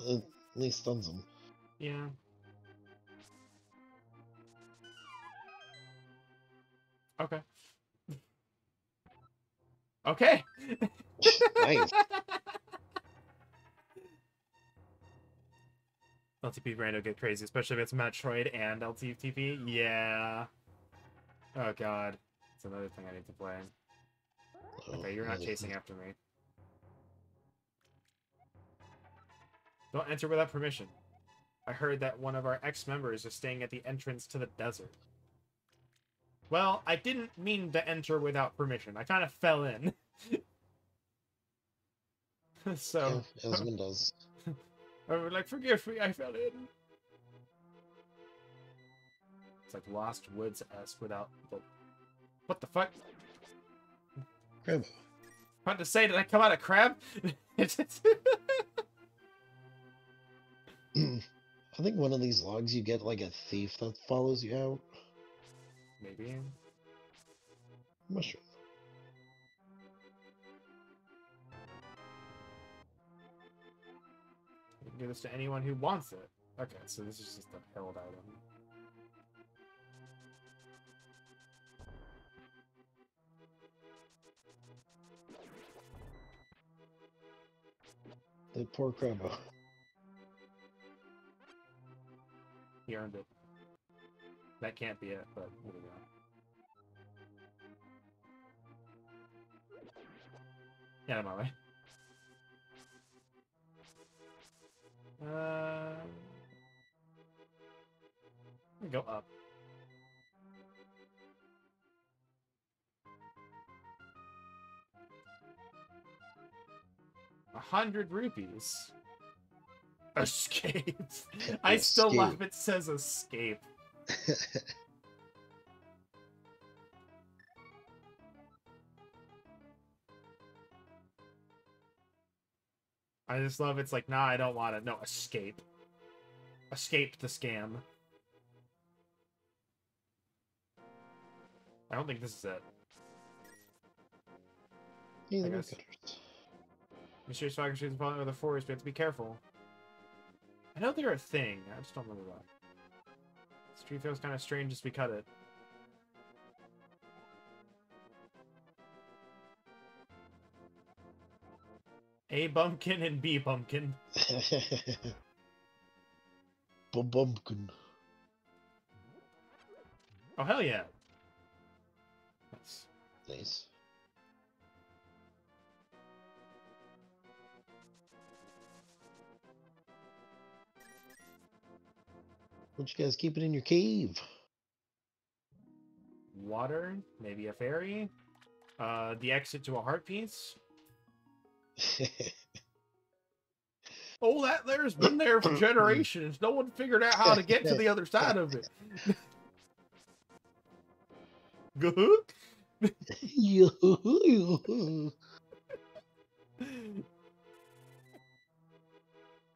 at least stuns him. Yeah. Okay. Okay. Nice. LTP brain will get crazy, especially if it's Metroid and LTP. Yeah. Oh god. That's another thing I need to play. Okay, you're not chasing after me. Don't enter without permission. I heard that one of our ex-members is staying at the entrance to the desert. Well, I didn't mean to enter without permission. I kind of fell in. So... Yeah, as one does. I was like, forgive me, I fell in. It's like Lost Woods-esque without... What the fuck? Crab. About to say, did I come out of crab? I think one of these logs you get like a thief that follows you out. Maybe. Mushroom. You can give this to anyone who wants it. Okay, so this is just a held item. The poor Crabbo. He earned it. That can't be it, but here we go. Get out of my way. Let me go up. 100 rupees. Escape. I still Escape. love it says escape. I just love it's like, nah, I don't want it. No, escape. Escape the scam. I don't think this is it. Yeah, I the guess. woodcutters. Mysterious fog shoots falling over the forest. We have to be careful. I know they're a thing. I just don't remember that. This tree feels kind of strange as we cut it. A bumpkin and B bumpkin. Bumpkin. Oh, hell yeah. Nice. Nice. What'd you guys keep it in your cave? Water, maybe a fairy. The exit to a heart piece. Oh, that there's been there for generations. No one figured out how to get to the other side of it. Good.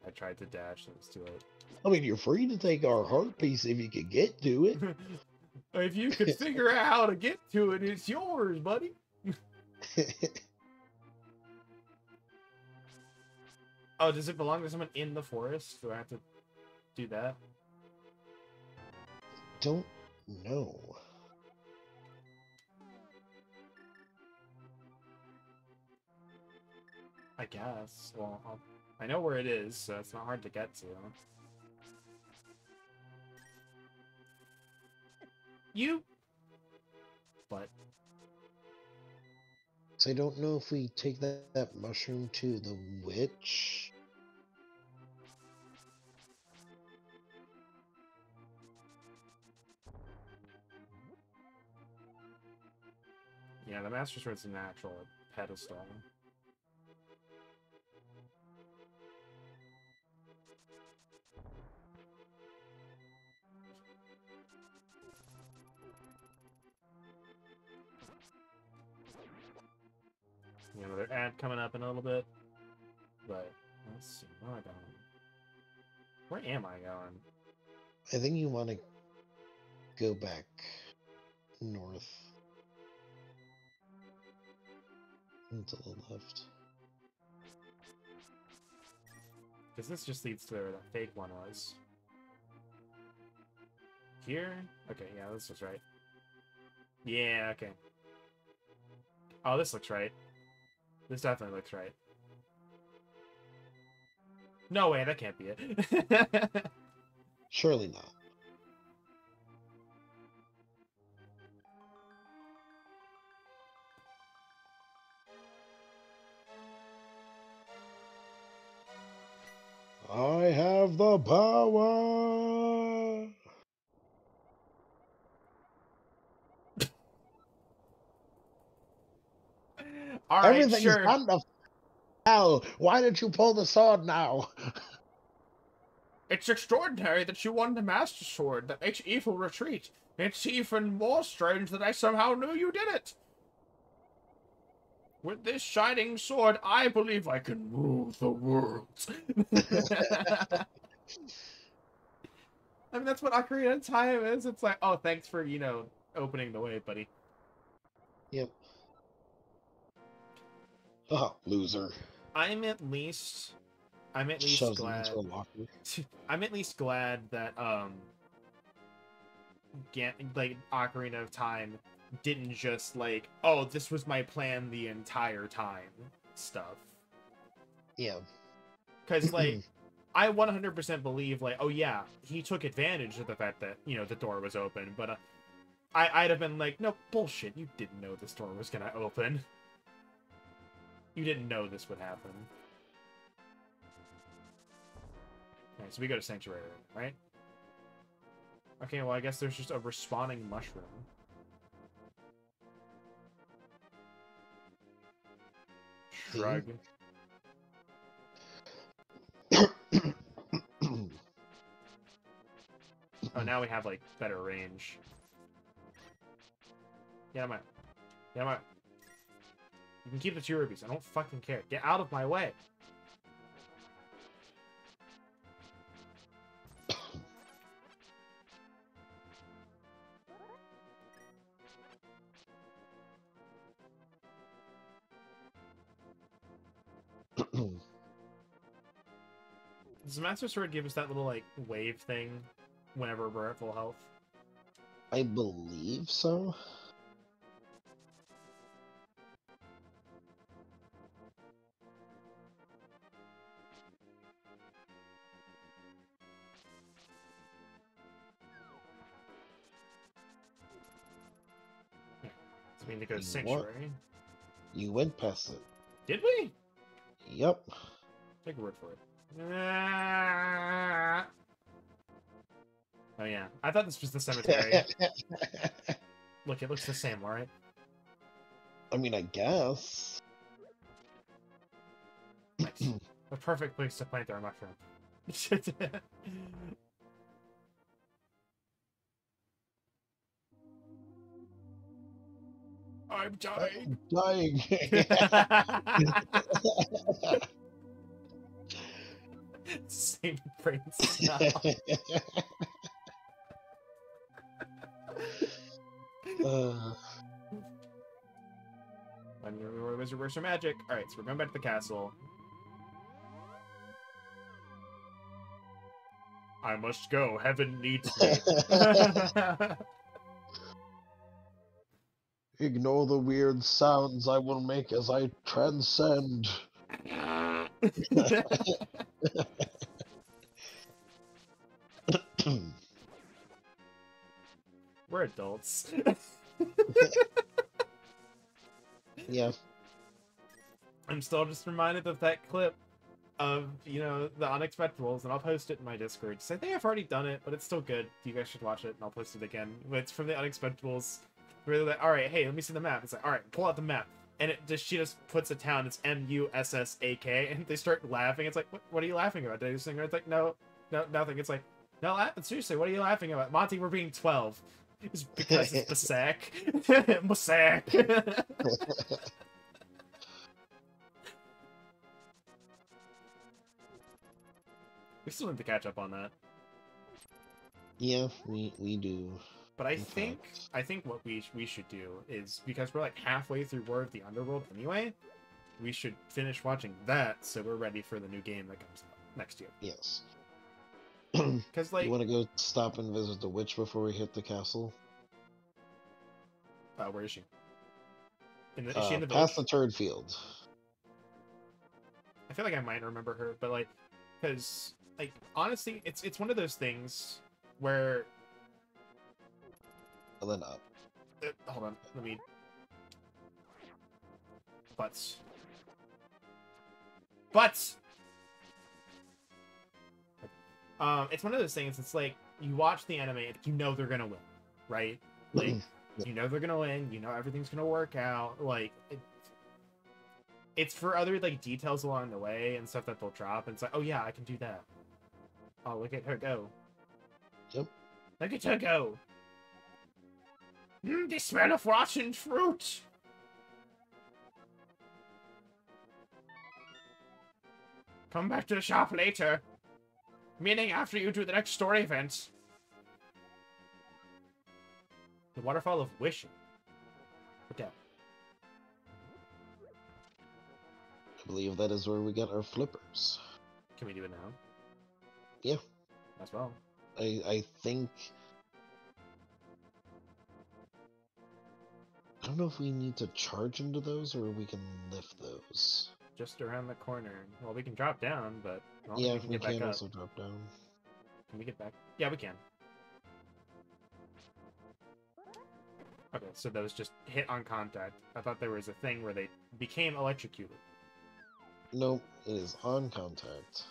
I tried to dash, and it was too late. I mean, you're free to take our heart piece if you can get to it. If you could figure out how to get to it, it's yours, buddy. Oh, does it belong to someone in the forest? Do I have to do that? Don't know. I guess. Well, I know where it is, so it's not hard to get to. You... But... So I don't know if we take that mushroom to the witch. Yeah, the Master Sword's a natural pedestal. You know, another ad coming up in a little bit. But, let's see, where am I going? Where am I going? I think you want to go back north and to the left. Because this just leads to where the fake one was. Here? Okay, yeah, this was right. Yeah, okay. Oh, this looks right. This definitely looks right. No way, that can't be it. Surely not. I have the power. Alright, Everything's sure. done to hell. Why did you pull the sword now? It's extraordinary that you won the Master Sword that makes evil retreat. It's even more strange that I somehow knew you did it. With this shining sword, I believe I can rule the world. I mean, that's what Ocarina of Time is. It's like, oh, thanks for, you know, opening the way, buddy. Yep. Oh, loser. I'm at least Shoves him glad. into a locker. I'm at least glad that like Ocarina of Time didn't just like, oh, this was my plan the entire time stuff. Yeah. Because like I 100% believe like, oh yeah, he took advantage of the fact that, you know, the door was open, but I'd have been like, no, bullshit, you didn't know this door was gonna open. You didn't know this would happen. Okay, so we go to Sanctuary, right? Okay, well, I guess there's just a respawning mushroom. Shrug. Oh, now we have, like, better range. Get out of my... Get out of my... You can keep the 2 rubies. I don't fucking care. Get out of my way. Does the Master Sword give us that little, like, wave thing whenever we're at full health? I believe so. So we need to go to You Sanctuary. You went past it. Did we? Yep. Take a word for it. Ah. Oh yeah, I thought this was the cemetery. Look, it looks the same, alright? I mean, I guess. Nice. A perfect place to plant our mushroom. I'm dying. Dying. Same brain cell. I'm your wizard, where's your magic? Alright, so we're going back to the castle. I must go. Heaven needs me. Ignore the weird sounds I will make as I transcend. We're adults. Yeah. I'm still just reminded of that clip of, you know, the Unexpectables, and I'll post it in my Discord. So I think I've already done it, but it's still good. You guys should watch it, and I'll post it again. It's from the Unexpectables. Where they're like, alright, hey, let me see the map. It's like, alright, pull out the map. And she just puts a town, it's M-U-S-S-A-K, and they start laughing. It's like, what are you laughing about? Did I just It's like, no, nothing. It's like, no, seriously, what are you laughing about? Monty, we're being 12. It's because it's Basak. Basak. We still need to catch up on that. Yeah, we do. But I think what we should do is, because we're like halfway through War of the Underworld anyway, we should finish watching that so we're ready for the new game that comes out. next year. Yes. Because, like... You want to go stop and visit the witch before we hit the castle? Where is she? Is she in the Past village? the turd field. I feel like I might remember her, but, like... Because, like, honestly, it's one of those things where... And then up. Hold on, let me... Butts. Butts! It's one of those things, it's like, you watch the anime, you know they're gonna win, right? Like, you know they're gonna win, you know everything's gonna work out, like, it's for other, like, details along the way and stuff that they'll drop, and it's like, oh yeah, I can do that. Oh, look at her go. Yep. Look at her go! The smell of rotten fruit! Come back to the shop later. Meaning after you do the next story event. The Waterfall of Wishing. What that? I believe that is where we get our flippers. Can we do it now? Yeah. As well. I think... I don't know if we need to charge into those or we can lift those. Just around the corner. Well, we can drop down, but Yeah, we can get back up. also drop down. Can we get back? Yeah, we can. Okay, so those just hit on contact. I thought there was a thing where they became electrocuted. Nope, it is on contact.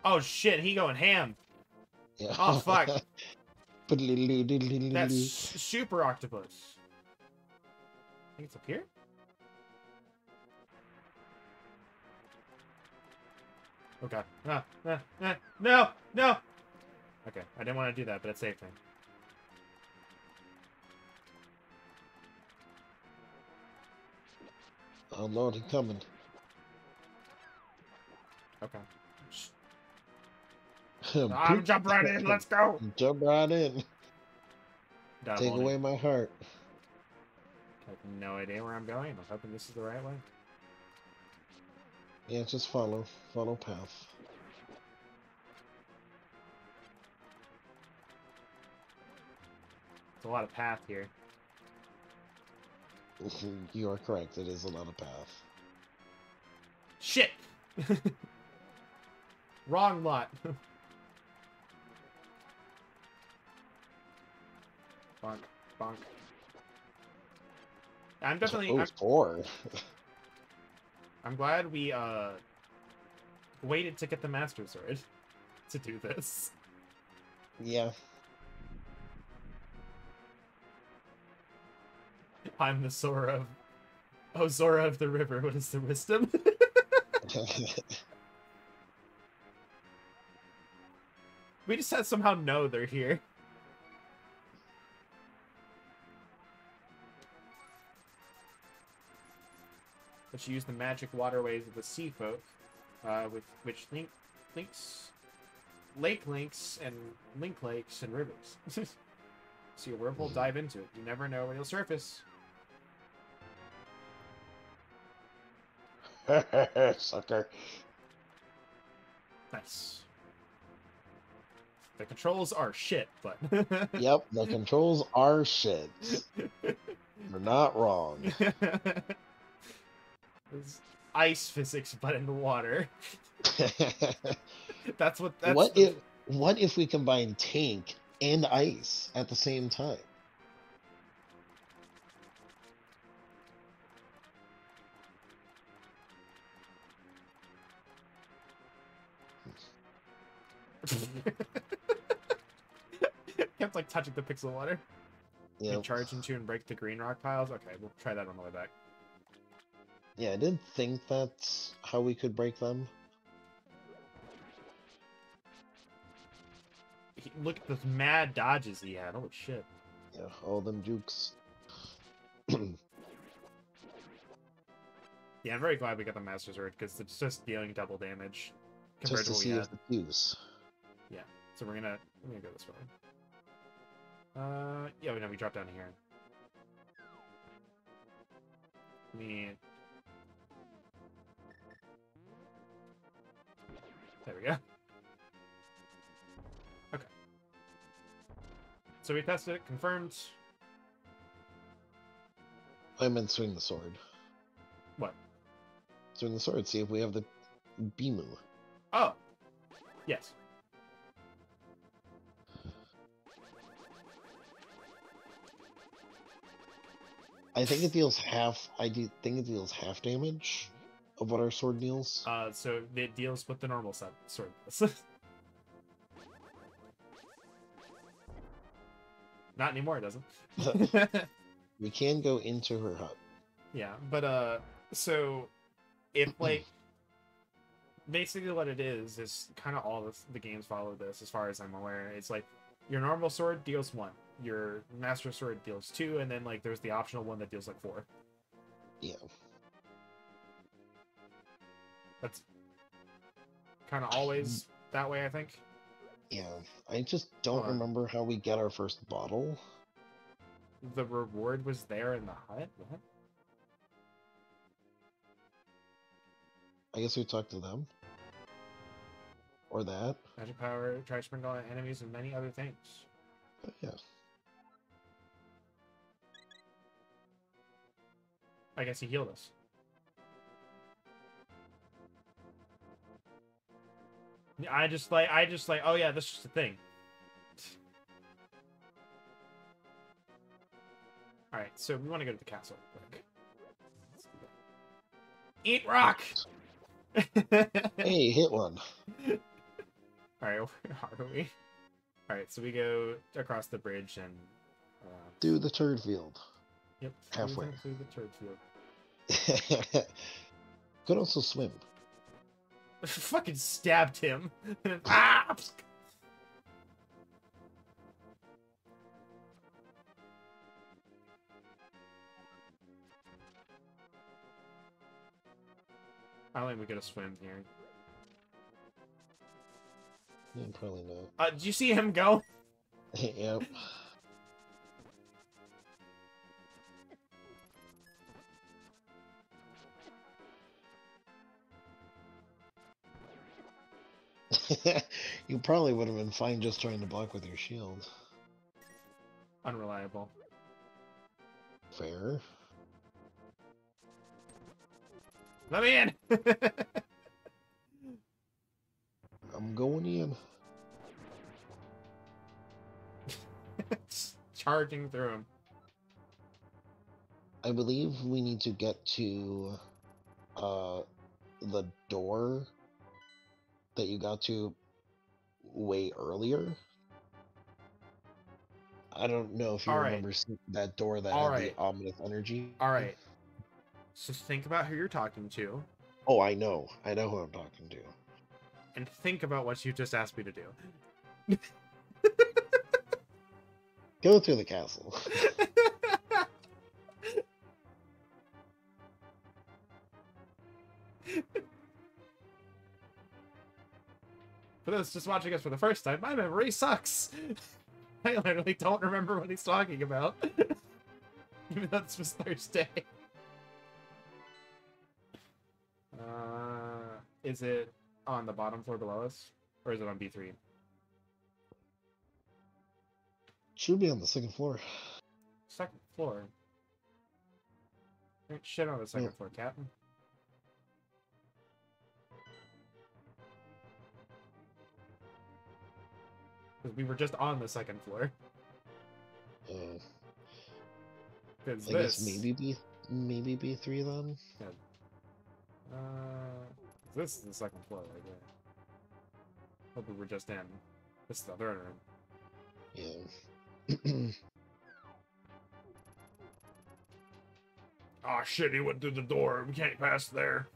Oh shit, he going ham. Yeah. Oh fuck. That's That's super octopus. I think it's up here? Okay. No! No! Okay, I didn't want to do that, but it saved me. Oh lord, he's coming. Okay. I'm jump right in, let's go! Jump right in. Take Moldy. away my heart. I have no idea where I'm going. I'm hoping this is the right way. Yeah, just follow. Follow path. It's a lot of path here. You are correct, it is a lot of path. Shit! Wrong lot. Bonk, bonk. I'm definitely... Four. I'm glad we, waited to get the Master Sword to do this. Yeah. I'm the Sora of... Oh, Zora of the River, what is the wisdom? We just had somehow know they're here. But you use the magic waterways of the sea folk, with which links lake links and link lakes and rivers. See a whirlpool, dive into it. You never know when you'll surface. Sucker. Nice. The controls are shit, but... Yep, the controls are shit. You're not wrong. It's ice physics, but in the water. That's what... That's What if we combine tank and ice at the same time? Kept like touching the pixel water. Yeah. Charge into and break the green rock piles. Okay, we'll try that on the way back. Yeah, I didn't think that's how we could break them. Look at those mad dodges he had. Holy shit. Yeah, all them jukes. Yeah, I'm very glad we got the Master Sword because it's just dealing double damage compared Just to to what see we if had. the fuse. Yeah, so we're gonna go this way. Yeah, no, we drop down here. There we go. Okay. So we tested it, confirmed. I meant swing the sword. What? Swing the sword, see if we have the Bimu. Oh! Yes. I think it deals half. Think it deals half damage of what our sword deals. So it deals what the normal sword does. Not anymore, it doesn't. We can go into her hut. Yeah, but so if like basically what it is kind of all the games follow this as far as I'm aware. It's like your normal sword deals 1, your master sword deals 2, and then like there's the optional one that deals like 4. Yeah. That's kind of always that way, I think. Yeah. I just don't remember how we get our first bottle. The reward was there in the hut? What? I guess we talked to them. Or that. Magic power, try to sprinkle on enemies, and many other things. Yeah. I guess he healed us. I just like, oh yeah, this is the thing. Alright, so we want to go to the castle quick. Eat rock! Hey, hit one. Alright, where are we? Alright, so we go across the bridge and... do the turd field. Yep. Halfway. Through the turd field. Could also swim. Fucking stabbed him. Ah! I don't think we could have swim here. Yeah, probably not. Did you see him go? Yep. You probably would have been fine just trying to block with your shield. Unreliable. Fair. Let me in! I'm going in. Charging through him. I believe we need to get to the door that you got to way earlier. I don't know if you remember that door that had the ominous energy. Alright. So think about who you're talking to. Oh, I know. I know who I'm talking to. And think about what you just asked me to do. Go through the castle. For those just watching us for the first time, my memory sucks. I literally don't remember what he's talking about. Even though this was Thursday. Is it on the bottom floor below us? Or is it on B3? Should be on the second floor. Second floor? Ain't shit on the second floor, Captain. Because we were just on the second floor. I guess maybe B3 then. Yeah. This is the second floor right there. Hope we were just in. This is the third room. Yeah. Oh shit, he went through the door. We can't pass there.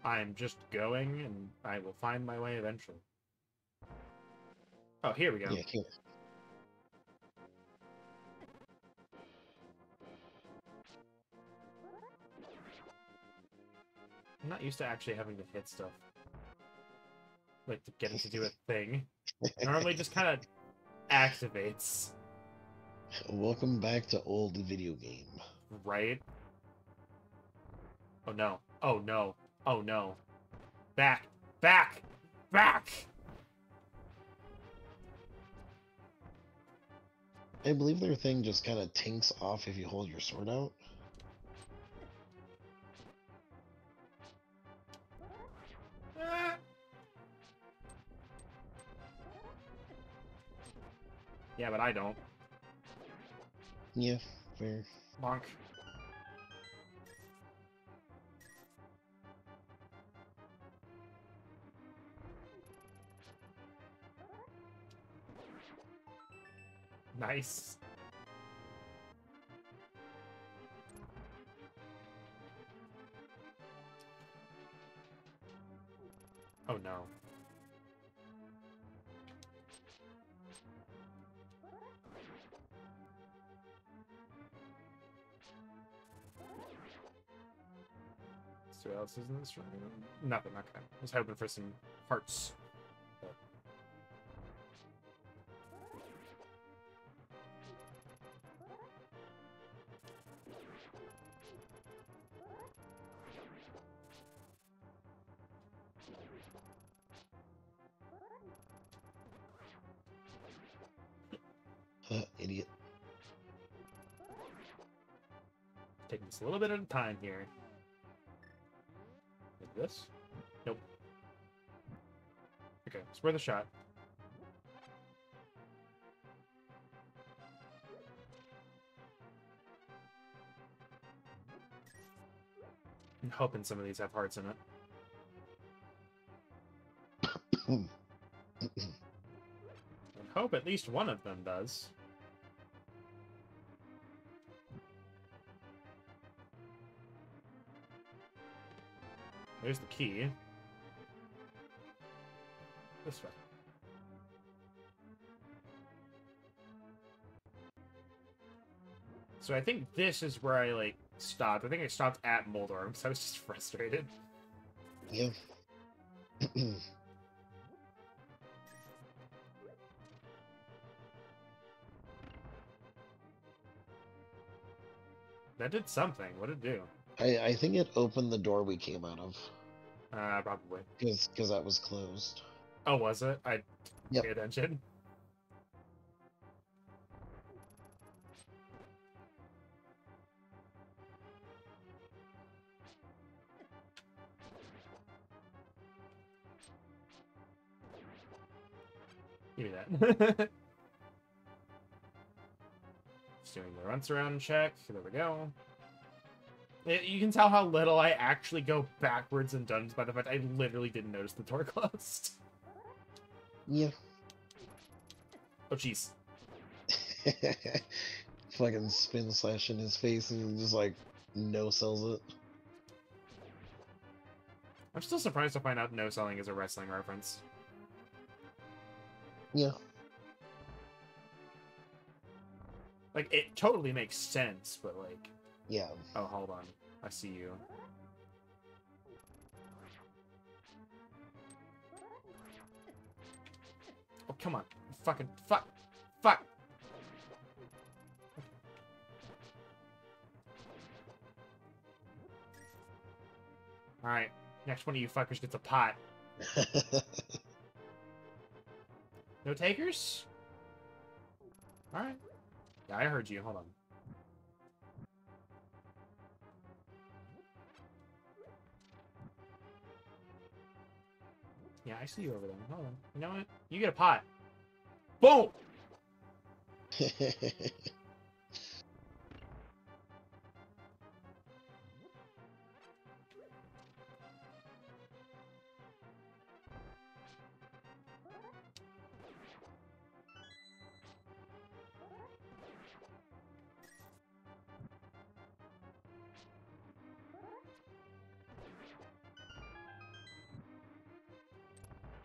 I'm just going, and I will find my way eventually. Oh, here we go. Yeah, here. I'm not used to actually having to hit stuff. Like, to get it to do a thing. Normally just kind of activates. Welcome back to old video game. Right? Oh no. Oh no. Oh no. Back! Back! Back! I believe their thing just kind of tinks off if you hold your sword out. Ah. Yeah, but I don't. Yeah, fair. Bonk. Nice. Oh no. So what else is in this room? Nothing, okay. I was hoping for some hearts. But... Idiot. Taking this a little bit at a time here. Like this? Nope. Okay, it's worth a shot. I'm hoping some of these have hearts in it. I hope at least one of them does. There's the key. This way. So I think this is where I, like, stopped. I think I stopped at Moldor because I was just frustrated. Yeah. That did something. What did it do? I think it opened the door we came out of. Probably. Because that was closed. Oh, was it? I didn't Yep. pay attention. Give me that. Just doing the runs around check. There we go. You can tell how little I actually go backwards in dungeons by the fact I literally didn't notice the door closed. Yeah. Oh, jeez. Fucking spin slash in his face and just like no sells it. I'm still surprised to find out no selling is a wrestling reference. Yeah. Like, it totally makes sense, but like... Yeah. Oh, hold on. I see you. Oh, come on. Fucking... Fuck! Fuck! Alright. Next one of you fuckers gets a pot. No takers? Alright. Yeah, I heard you. Hold on. Yeah, I see you over there. Hold on. You know what? You get a pot. Boom!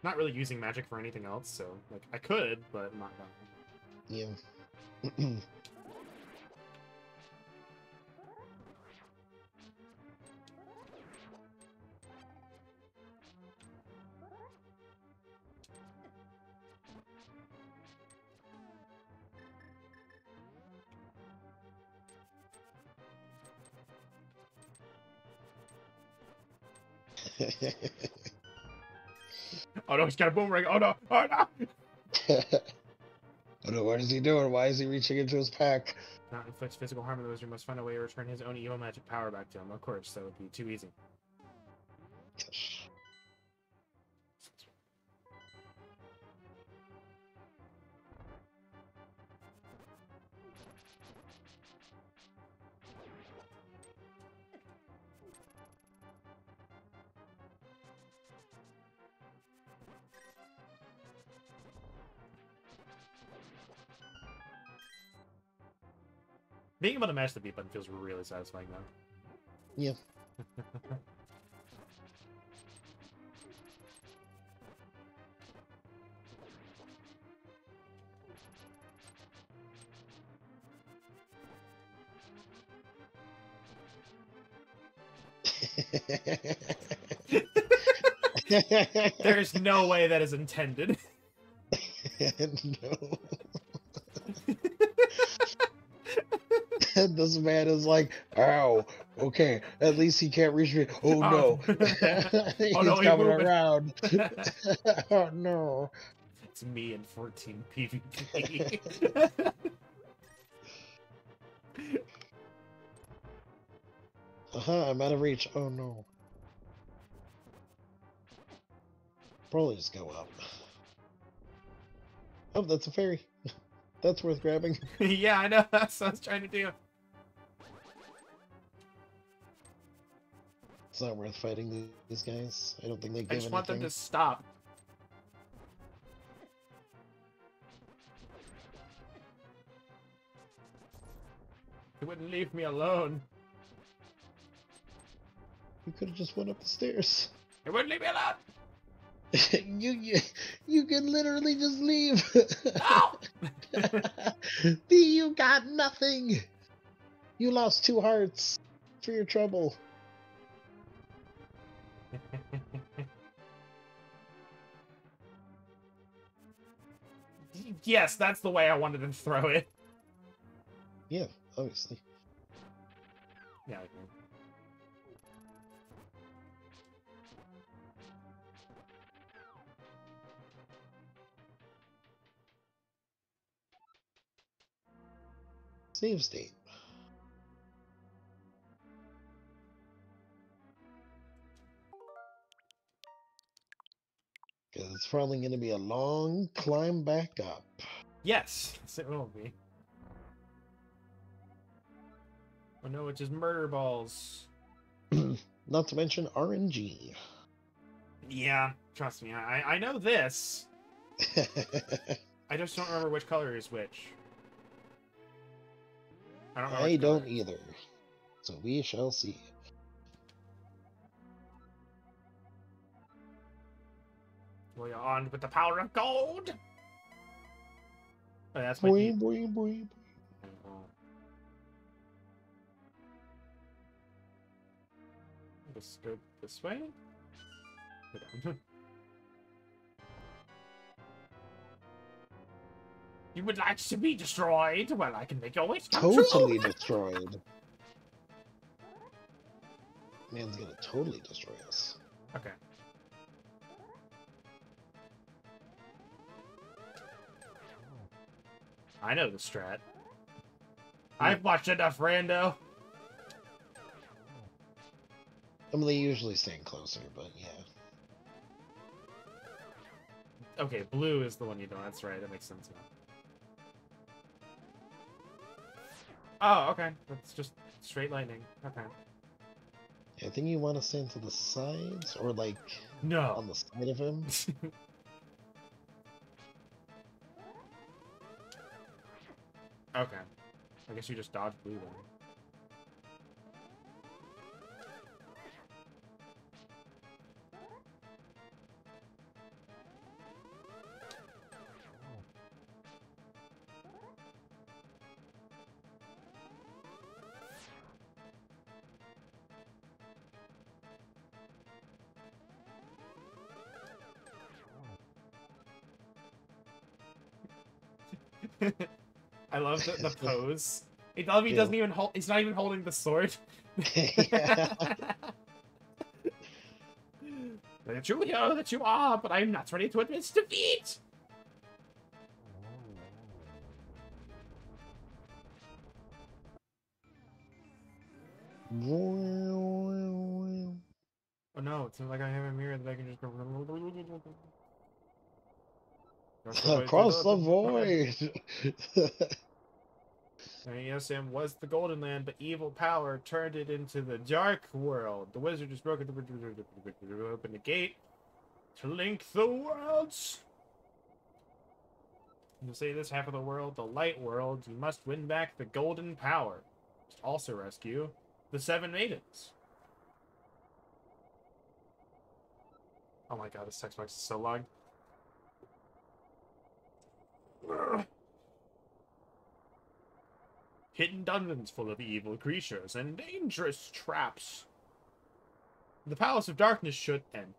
Not really using magic for anything else, so like I could, but I'm not gonna. Yeah. Oh no, he's got a boomerang. Oh no, oh no. Oh no, what is he doing? Why is he reaching into his pack? Not inflicts physical harm on the wizard, must find a way to return his own evil magic power back to him. Of course, that would be too easy. Being able to mash the B button feels really satisfying, though. Yeah. There's no way that is intended. No. This man is like, ow, okay, at least he can't reach me. Oh no. He's Oh, no, he's coming moving. around. Oh no. It's me and 14 PvP. I'm out of reach. Oh no. Probably just go up. Oh, that's a fairy. That's worth grabbing. Yeah, I know. That's what I was trying to do. It's not worth fighting these guys. I don't think they give I just want them anything. to stop. They wouldn't leave me alone. You could have just went up the stairs. They wouldn't leave me alone. You can literally just leave. No! You got nothing. You lost 2 hearts for your trouble. Yes, that's the way I wanted to throw it. Yeah, obviously. Yeah, okay. Save state. Because it's probably going to be a long climb back up. Yes, it will be. Oh no, it's just murder balls. Not to mention RNG. Yeah, trust me, I know this. I just don't remember which color is which. I don't know. I don't either. So we shall see. Well, you're armed with the power of gold. Oh, that's my Boing, boing, boing. Let's go this way. Go down. You would like to be destroyed? Well, I can make your wish come Totally true. destroyed. Man's gonna totally destroy us. Okay. I know the strat. I've watched enough rando. I mean, they usually stand closer, but yeah. Okay, blue is the one you don't. That's right. That makes sense now. Oh, okay. That's just straight lightning. Okay. I think you want to stand to the sides, or like No. on the side of him. Okay. I guess you just dodge blue then. I love the pose. He doesn't even hold. He's not even holding the sword. Yeah. true hero that you are, but I am not ready to admit defeat! Oh no, it seems like I have a mirror that I can just go... Across the void! Yes, and was the Golden Land, but evil power turned it into the Dark World. The wizard just broke it, open the gate to link the worlds. To say this half of the world, the light world, you must win back the golden power. Also rescue the 7 maidens. Oh my god, this text box is so long. Hidden dungeons full of evil creatures and dangerous traps. The Palace of Darkness should end.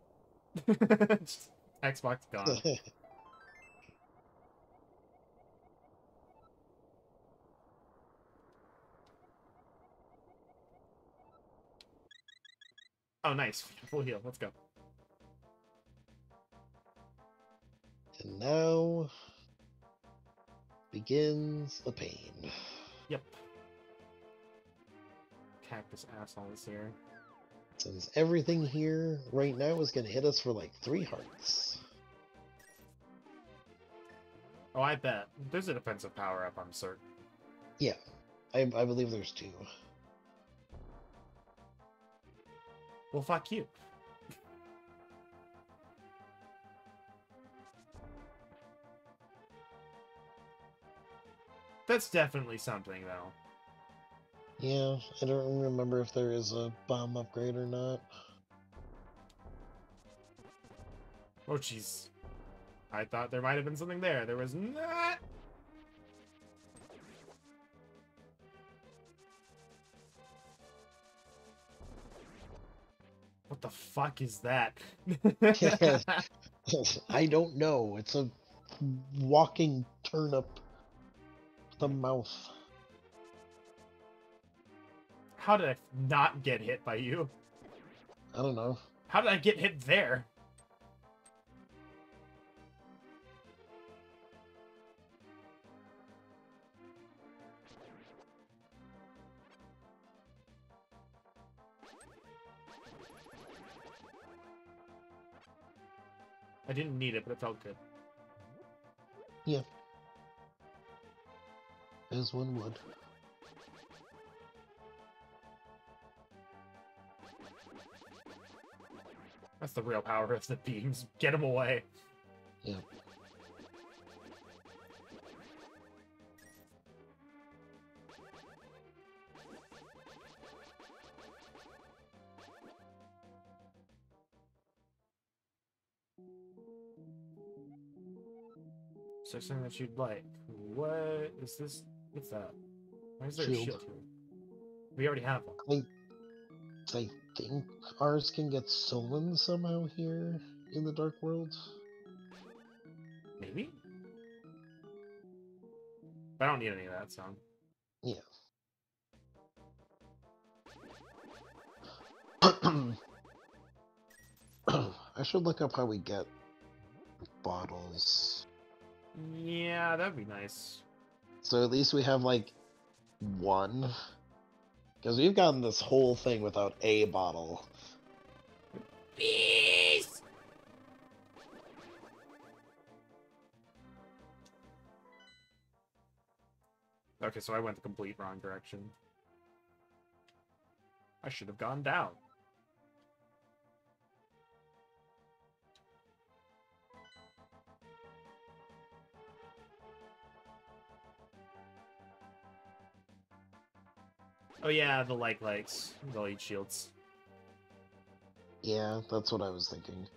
Xbox gone. Oh, nice. Full heal. Let's go. And now begins the pain. Yep. Cactus asshole is here. Since everything here right now is going to hit us for like 3 hearts. Oh, I bet. There's a defensive power up, I'm certain. Yeah, I believe there's 2. Well, fuck you. That's definitely something, though. Yeah, I don't remember if there is a bomb upgrade or not. Oh, jeez. I thought there might have been something there. There was not. What the fuck is that? I don't know. It's a walking turnip with a mouth. How did I not get hit by you? I don't know. How did I get hit there? I didn't need it, but it felt good. Yeah. As one would. That's the real power of the beams. Get them away. Yeah. Something that you'd like. What is this? What's that? Why is there a Shield. shield here? We already have one. I think ours can get stolen somehow here in the Dark World. Maybe? But I don't need any of that, so. Yeah. I should look up how we get bottles. Yeah, that'd be nice. So at least we have like 1. Because we've gotten this whole thing without a bottle. Peace! Okay, so I went the complete wrong direction. I should have gone down. Oh yeah, the likes. They'll eat shields. Yeah, that's what I was thinking.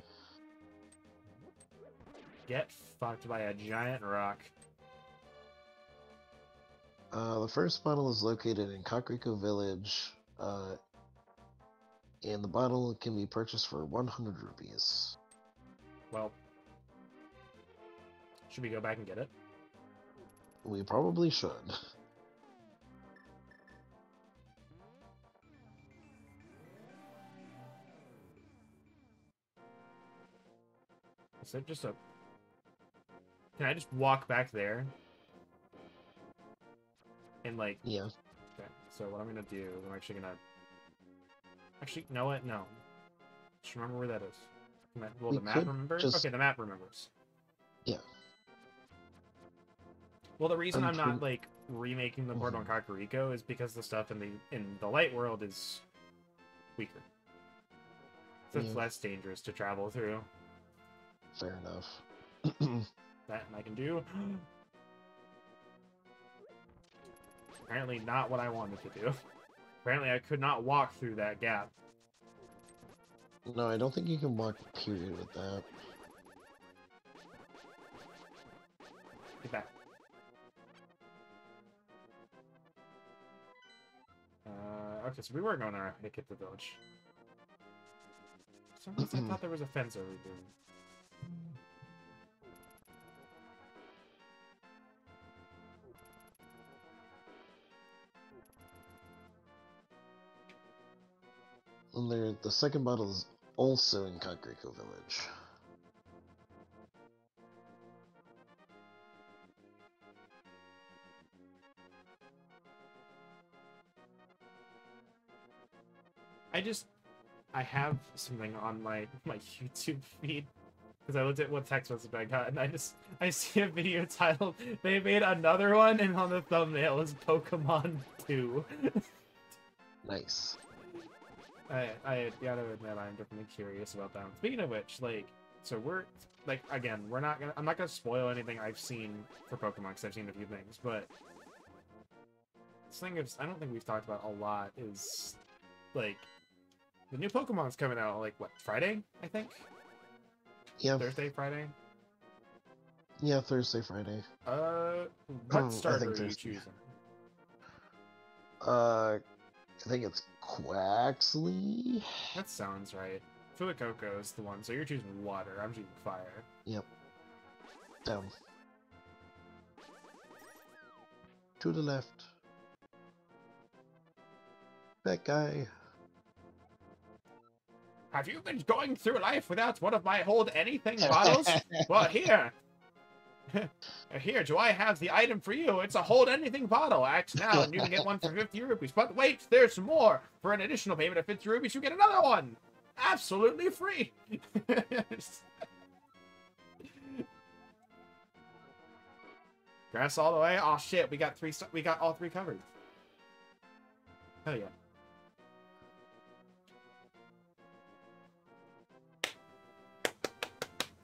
Get fucked by a giant rock. The first bottle is located in Kakriko Village, and the bottle can be purchased for 100 rupees. Well, should we go back and get it? We probably should. Is it just a... Can I just walk back there? And, like... Yeah. Okay, so what I'm gonna do is I'm actually gonna... Actually, you know what? No. Just remember where that is. Will We the map could remember? just- Okay, the map remembers. Yeah. Well, the reason I'm I'm not, pretty- like, remaking the port on Kakariko is because the stuff in the light world is weaker. So it's Yeah. less dangerous to travel through. Fair enough. That I can do. Apparently not what I wanted to do. Apparently I could not walk through that gap. No, I don't think you can walk period with that. Get back. Okay, so we were going to hit the village. For some reason I thought there was a fence over here. And the second bottle is also in Kakariko Village. I have something on my YouTube feed because I looked at what text message I got, and I see a video titled "They made another one," and on the thumbnail is Pokemon 2. Nice. I gotta admit I'm definitely curious about that. Speaking of which, like, so we're like again, I'm not gonna spoil anything I've seen for Pokemon because I've seen a few things, but this thing is I don't think we've talked about a lot is like the new Pokemon's coming out like what, Friday, I think? Yeah. Thursday, Friday? Yeah, Thursday, Friday. What starter are you Thursday. choosing? I think it's Quaxley. That sounds right. Fuecoco is the one, so you're choosing water. I'm choosing fire. Yep. Down. To the left. That guy. Have you been going through life without one of my hold anything bottles? Well, here. Here, do I have the item for you? It's a hold anything bottle. Act now, and you can get one for 50 rupees. But wait, there's more. For an additional payment of 50 rupees, you get another one. Absolutely free. Grass all the way. Oh shit, we got all three covered. Hell yeah.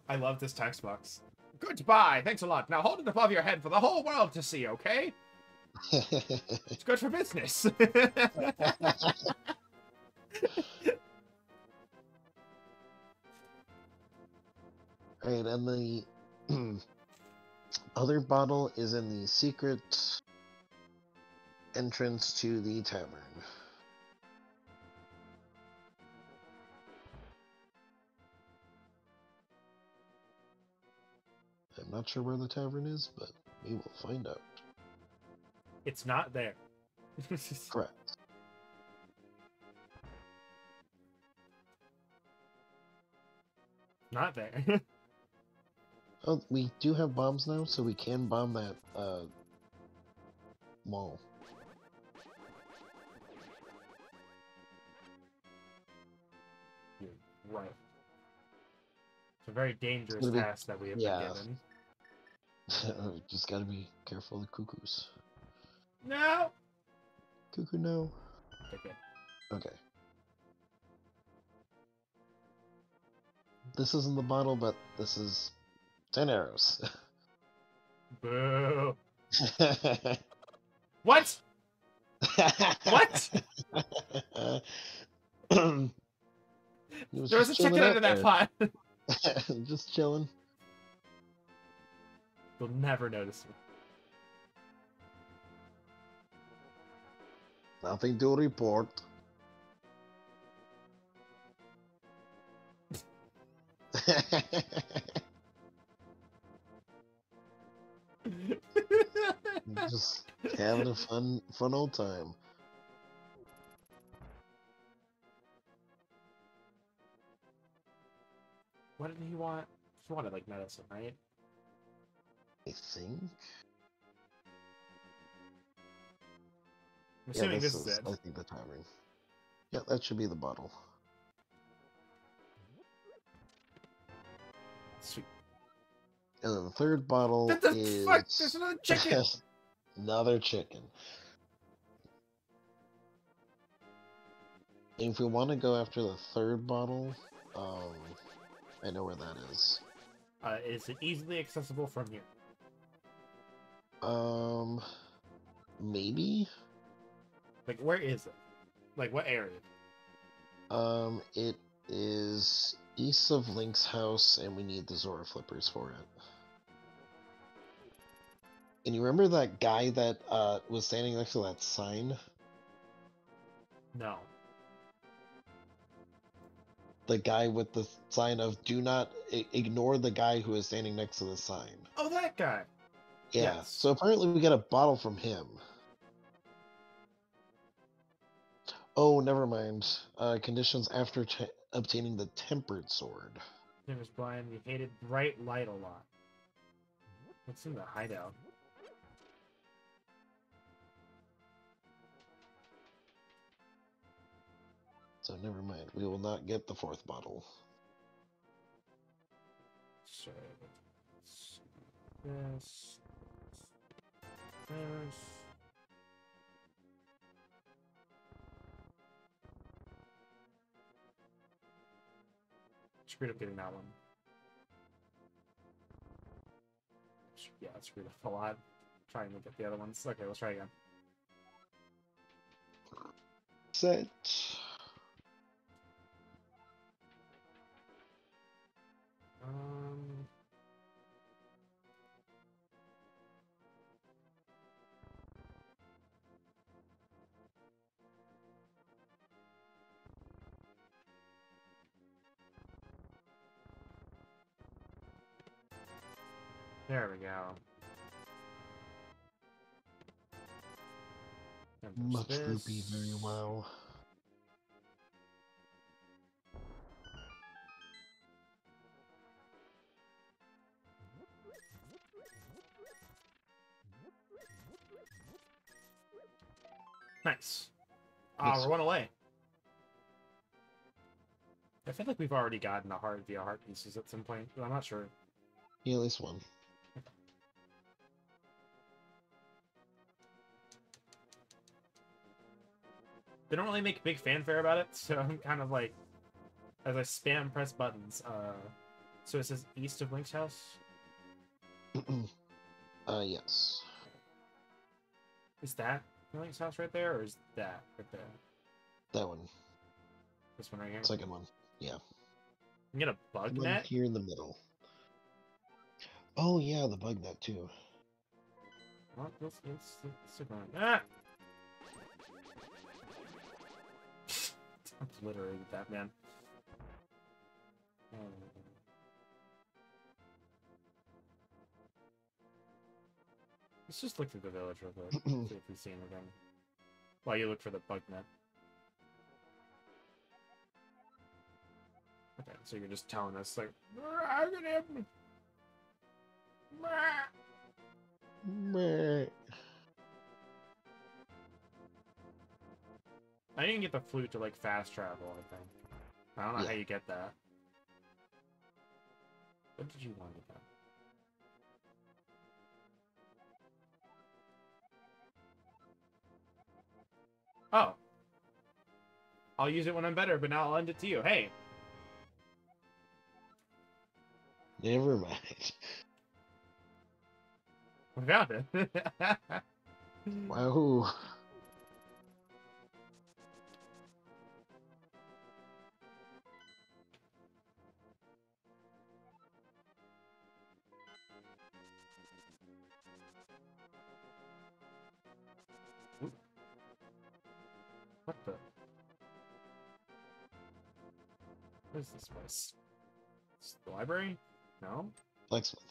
I love this text box. Goodbye. Thanks a lot. Now hold it above your head for the whole world to see, okay? It's good for business. Alright, and the other bottle is in the secret entrance to the tavern. I'm not sure where the tavern is, but we will find out. It's not there. Correct. Not there. Oh, we do have bombs now, so we can bomb that mall. You're right. It's a very dangerous It'll be- task that we have yeah. been given. Just gotta be careful of cuckoos. No! Cuckoo, no. Okay. Okay. This isn't the bottle, but this is 10 arrows. Boo. What? What? There There was a chicken under that pot. Just chilling. You'll never notice me. Nothing to report. Just having a fun old time. What did he want? Just wanted like medicine, right? I think. I'm Yeah, assuming this this is is, it. I think, the timing. Yeah, that should be the bottle. Sweet. And then the third bottle What the fuck? There's is another chicken! another chicken. And if we want to go after the third bottle, I know where that is. Is it easily accessible from here? Maybe. Like, where is it? Like, what area? It is east of Link's house, and we need the Zora flippers for it. And you remember that guy that was standing next to that sign? No. The guy with the sign of "Do not ignore the guy who is standing next to the sign." Oh, that guy! Yeah. Yes. So apparently we get a bottle from him. Oh, never mind. Conditions after obtaining the tempered sword. Name was Brian. We hated bright light a lot. What's in the hideout? So never mind. We will not get the fourth bottle. So, this. This. Screwed up getting that one. Yeah, I screwed up a lot. Trying to get the other ones. Okay, let's try again. Set. Um. There we go. And there's Much this. droopy, very well. Nice. Yes. We're one away. I feel like we've already gotten a heart via heart pieces at some point, but I'm not sure. Yeah, at least one. They don't really make big fanfare about it, so I'm kind of like, as I spam press buttons. So it says east of Link's house. Yes. Is that Link's house right there, or is that right there? That one. This one right here. Second one. Yeah. You get a bug The one net. here in the middle. Oh yeah, the bug net too. Well, let's stick around. Ah! I'm obliterated that man. Let's just look through the village real quick. See if we see anything. While you look for the bug net. Okay, so you're just telling us like, I'm gonna have me. Meh. I didn't get the flute to like fast travel, I think. I don't know how you get that. What did you want with that? Oh. I'll use it when I'm better, but now I'll lend it to you. Hey! Never mind. We found it. Wow. What the? What is this place? It's the library? No? Blacksmith.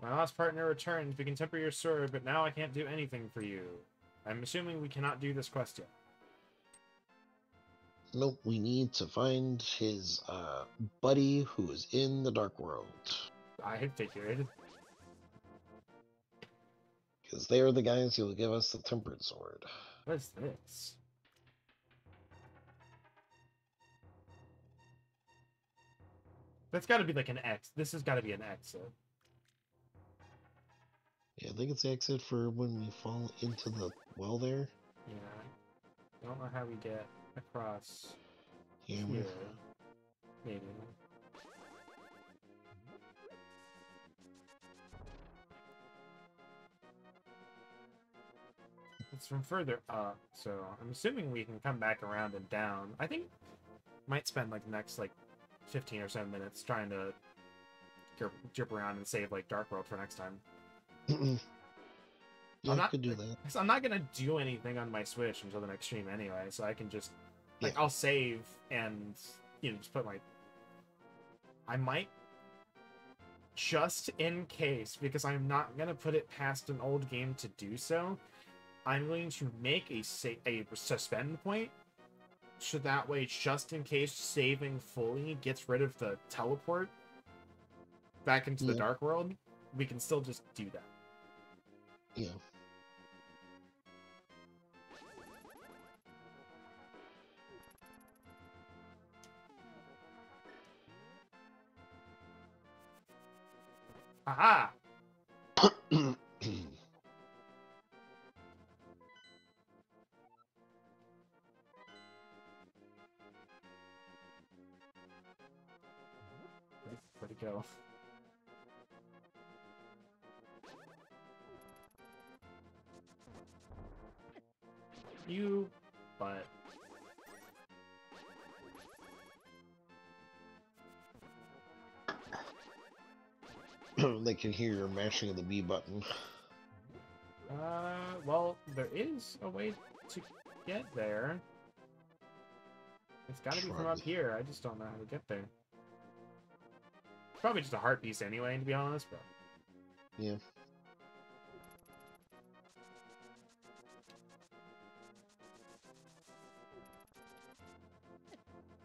My last partner returned. We can temper your sword, but now I can't do anything for you. I'm assuming we cannot do this quest yet. Nope, we need to find his buddy who is in the Dark World. I figured. Because they are the guys who will give us the Tempered Sword. What is this? That's got to be like an X. This has got to be an exit. Yeah, I think it's the exit for when we fall into the well there. Yeah. I don't know how we get across Yeah, here. Maybe. It's from further up, so I'm assuming we can come back around and down. I think might spend like the next like 15 or so minutes trying to jump around and save like Dark World for next time. Yeah, I could do that. So I'm not gonna do anything on my Switch until the next stream anyway, so I can just like Yeah. I'll save and just put my. I might just in case because I'm not gonna put it past an old game to do so. I'm going to make a suspend point, so that way, just in case saving fully gets rid of the teleport back into the Dark World, we can still just do that. Yeah. Aha! Where'd it go? You, but They can hear your mashing of the B button. well, there is a way to get there. It's got to be from up here. I just don't know how to get there. It's probably just a heart piece anyway, to be honest. But yeah.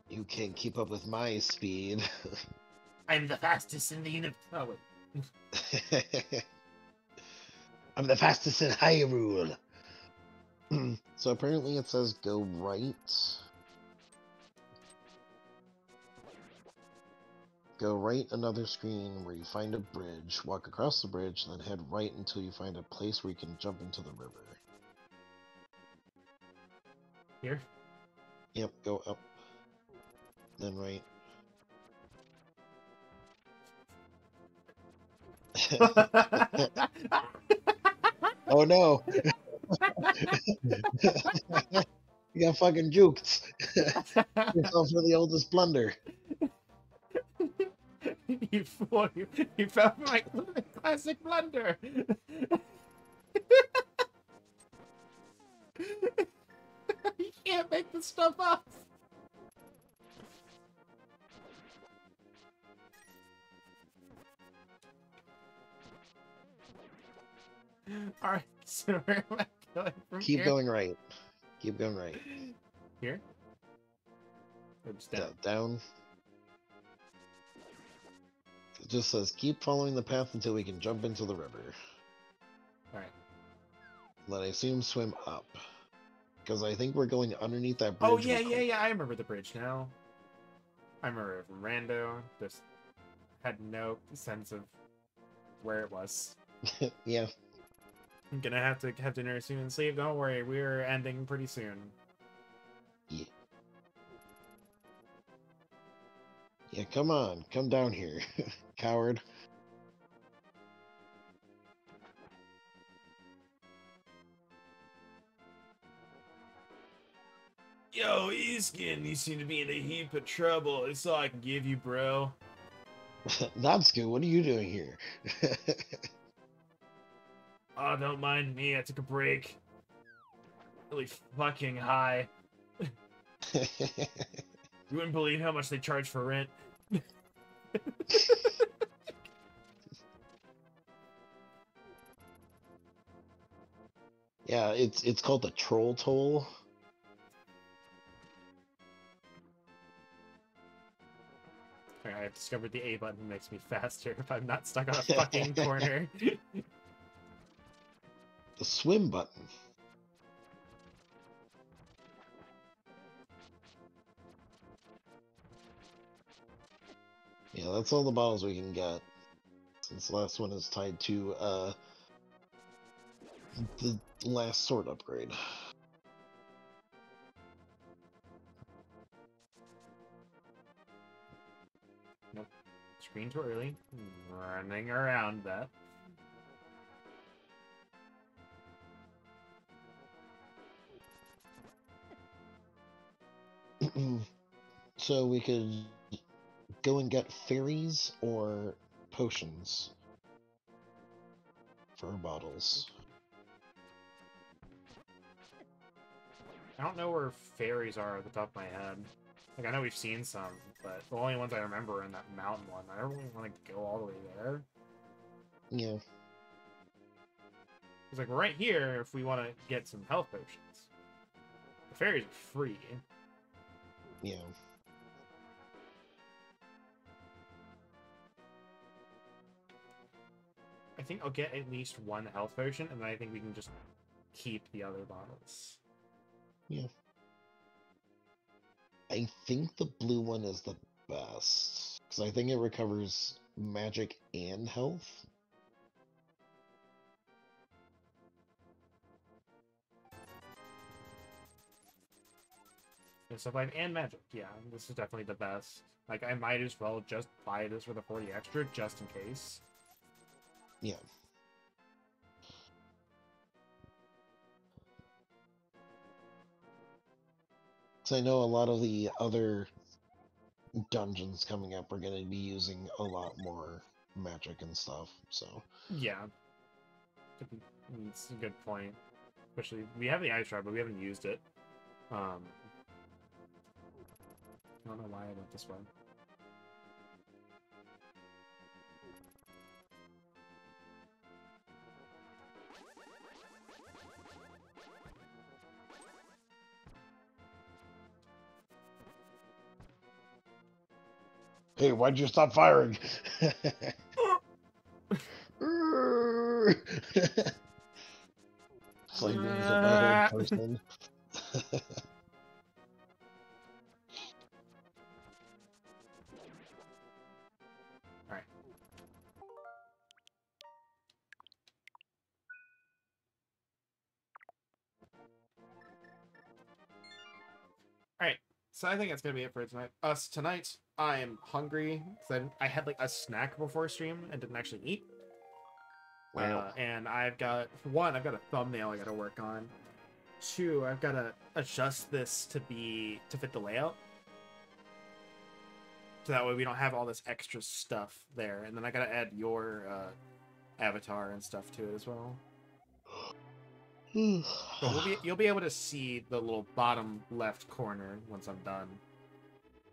You can't keep up with my speed. I'm the fastest in the universe. Oh, wait. I'm the fastest in Hyrule. So apparently it says go right. Go right another screen where you find a bridge. Walk across the bridge, then head right until you find a place where you can jump into the river. Here? Yep, go up. Then right. Oh no! You got fucking juked. Yourself for the oldest blunder. You fool! You found my classic blunder. You can't make this stuff up. All right, so where am I going from Keep here? going right. Keep going right. Here? Or just down? Down. It just says keep following the path until we can jump into the river. Alright. Then I assume swim up. Because I think we're going underneath that bridge. Oh, yeah. I remember the bridge now. I remember it from Rando. Just had no sense of where it was. Yeah. I'm gonna have to have dinner soon and sleep. Don't worry, we're ending pretty soon. Yeah. Yeah, come on. Come down here, coward. Yo, Iskin, you seem to be in a heap of trouble. That's all I can give you, bro. That's good. What are you doing here? Oh, don't mind me. I took a break. Really fucking high. You wouldn't believe how much they charge for rent. Yeah, it's called the troll toll. discovered the A button makes me faster if I'm not stuck on a fucking corner. The swim button. Yeah, that's all the bottles we can get. Since the last one is tied to the last sword upgrade. Nope. Screen too early. Running around that. So we could go and get fairies or potions for our bottles. I don't know where fairies are at the top of my head. Like, I know we've seen some, but the only ones I remember are in that mountain one. I don't really want to go all the way there. Yeah. It's like, we're right here if we want to get some health potions. The fairies are free. Yeah. I think I'll get at least one health potion, and then I think we can just keep the other bottles. Yeah. I think the blue one is the best. Because I think it recovers magic and health. And stuff like and magic, yeah, this is definitely the best. Like, I might as well just buy this for the 40 extra, just in case. Yeah. So I know a lot of the other dungeons coming up are going to be using a lot more magic and stuff, so... Yeah. It's a good point. Especially, we have the ice shard, but we haven't used it. I don't know why I went this way. Hey, why'd you stop firing? It's like being hit by a whole person. Alright. Alright, so I think that's gonna be it for us tonight. I am hungry because I had like a snack before stream and didn't actually eat. Wow. And I've got I've got a thumbnail I gotta work on. 2, I've gotta adjust this to fit the layout. So that way we don't have all this extra stuff there. And then I gotta add your avatar and stuff to it as well. But you'll be able to see the little bottom left corner once I'm done.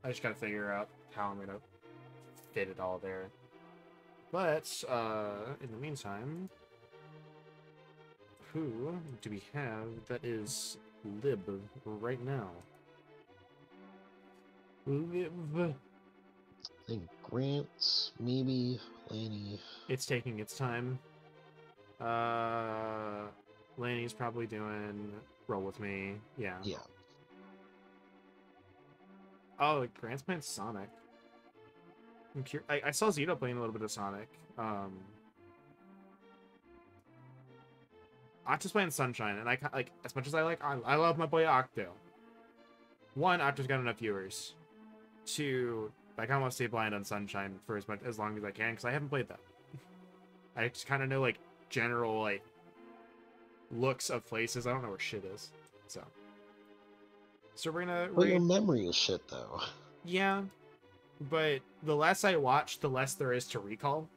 I just gotta figure out how I'm gonna fit it all there. But in the meantime, who do we have that is lib right now? Lib. I think Grant, maybe Lanny. It's taking its time. Lanny's probably doing Roll With Me. Yeah. Yeah. Oh, Grant's playing Sonic. I saw Zito playing a little bit of Sonic. Octo's playing Sunshine, and like as much as I love my boy Octo. 1, Octo's got enough viewers. 2, I kind of want to stay blind on Sunshine for as long as I can because I haven't played that. I just kind of know like general like looks of places. I don't know where shit is. So we're gonna. Well, your memory is shit though. Yeah, but the less I watch, the less there is to recall.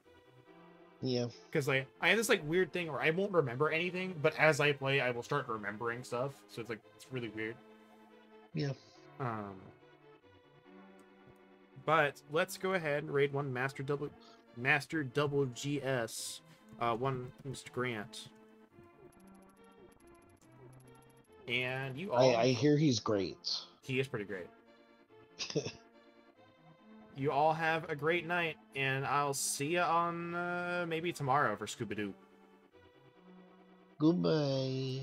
Yeah. Because like I have this like weird thing where I won't remember anything, but as I play, I will start remembering stuff. So it's like it's really weird. Yeah. But let's go ahead and raid one Master Double GS. One Mr. Grant. And you all I hear he's great. He is pretty great. you all have a great night, and I'll see you on maybe tomorrow for Scooby Doo. Goodbye.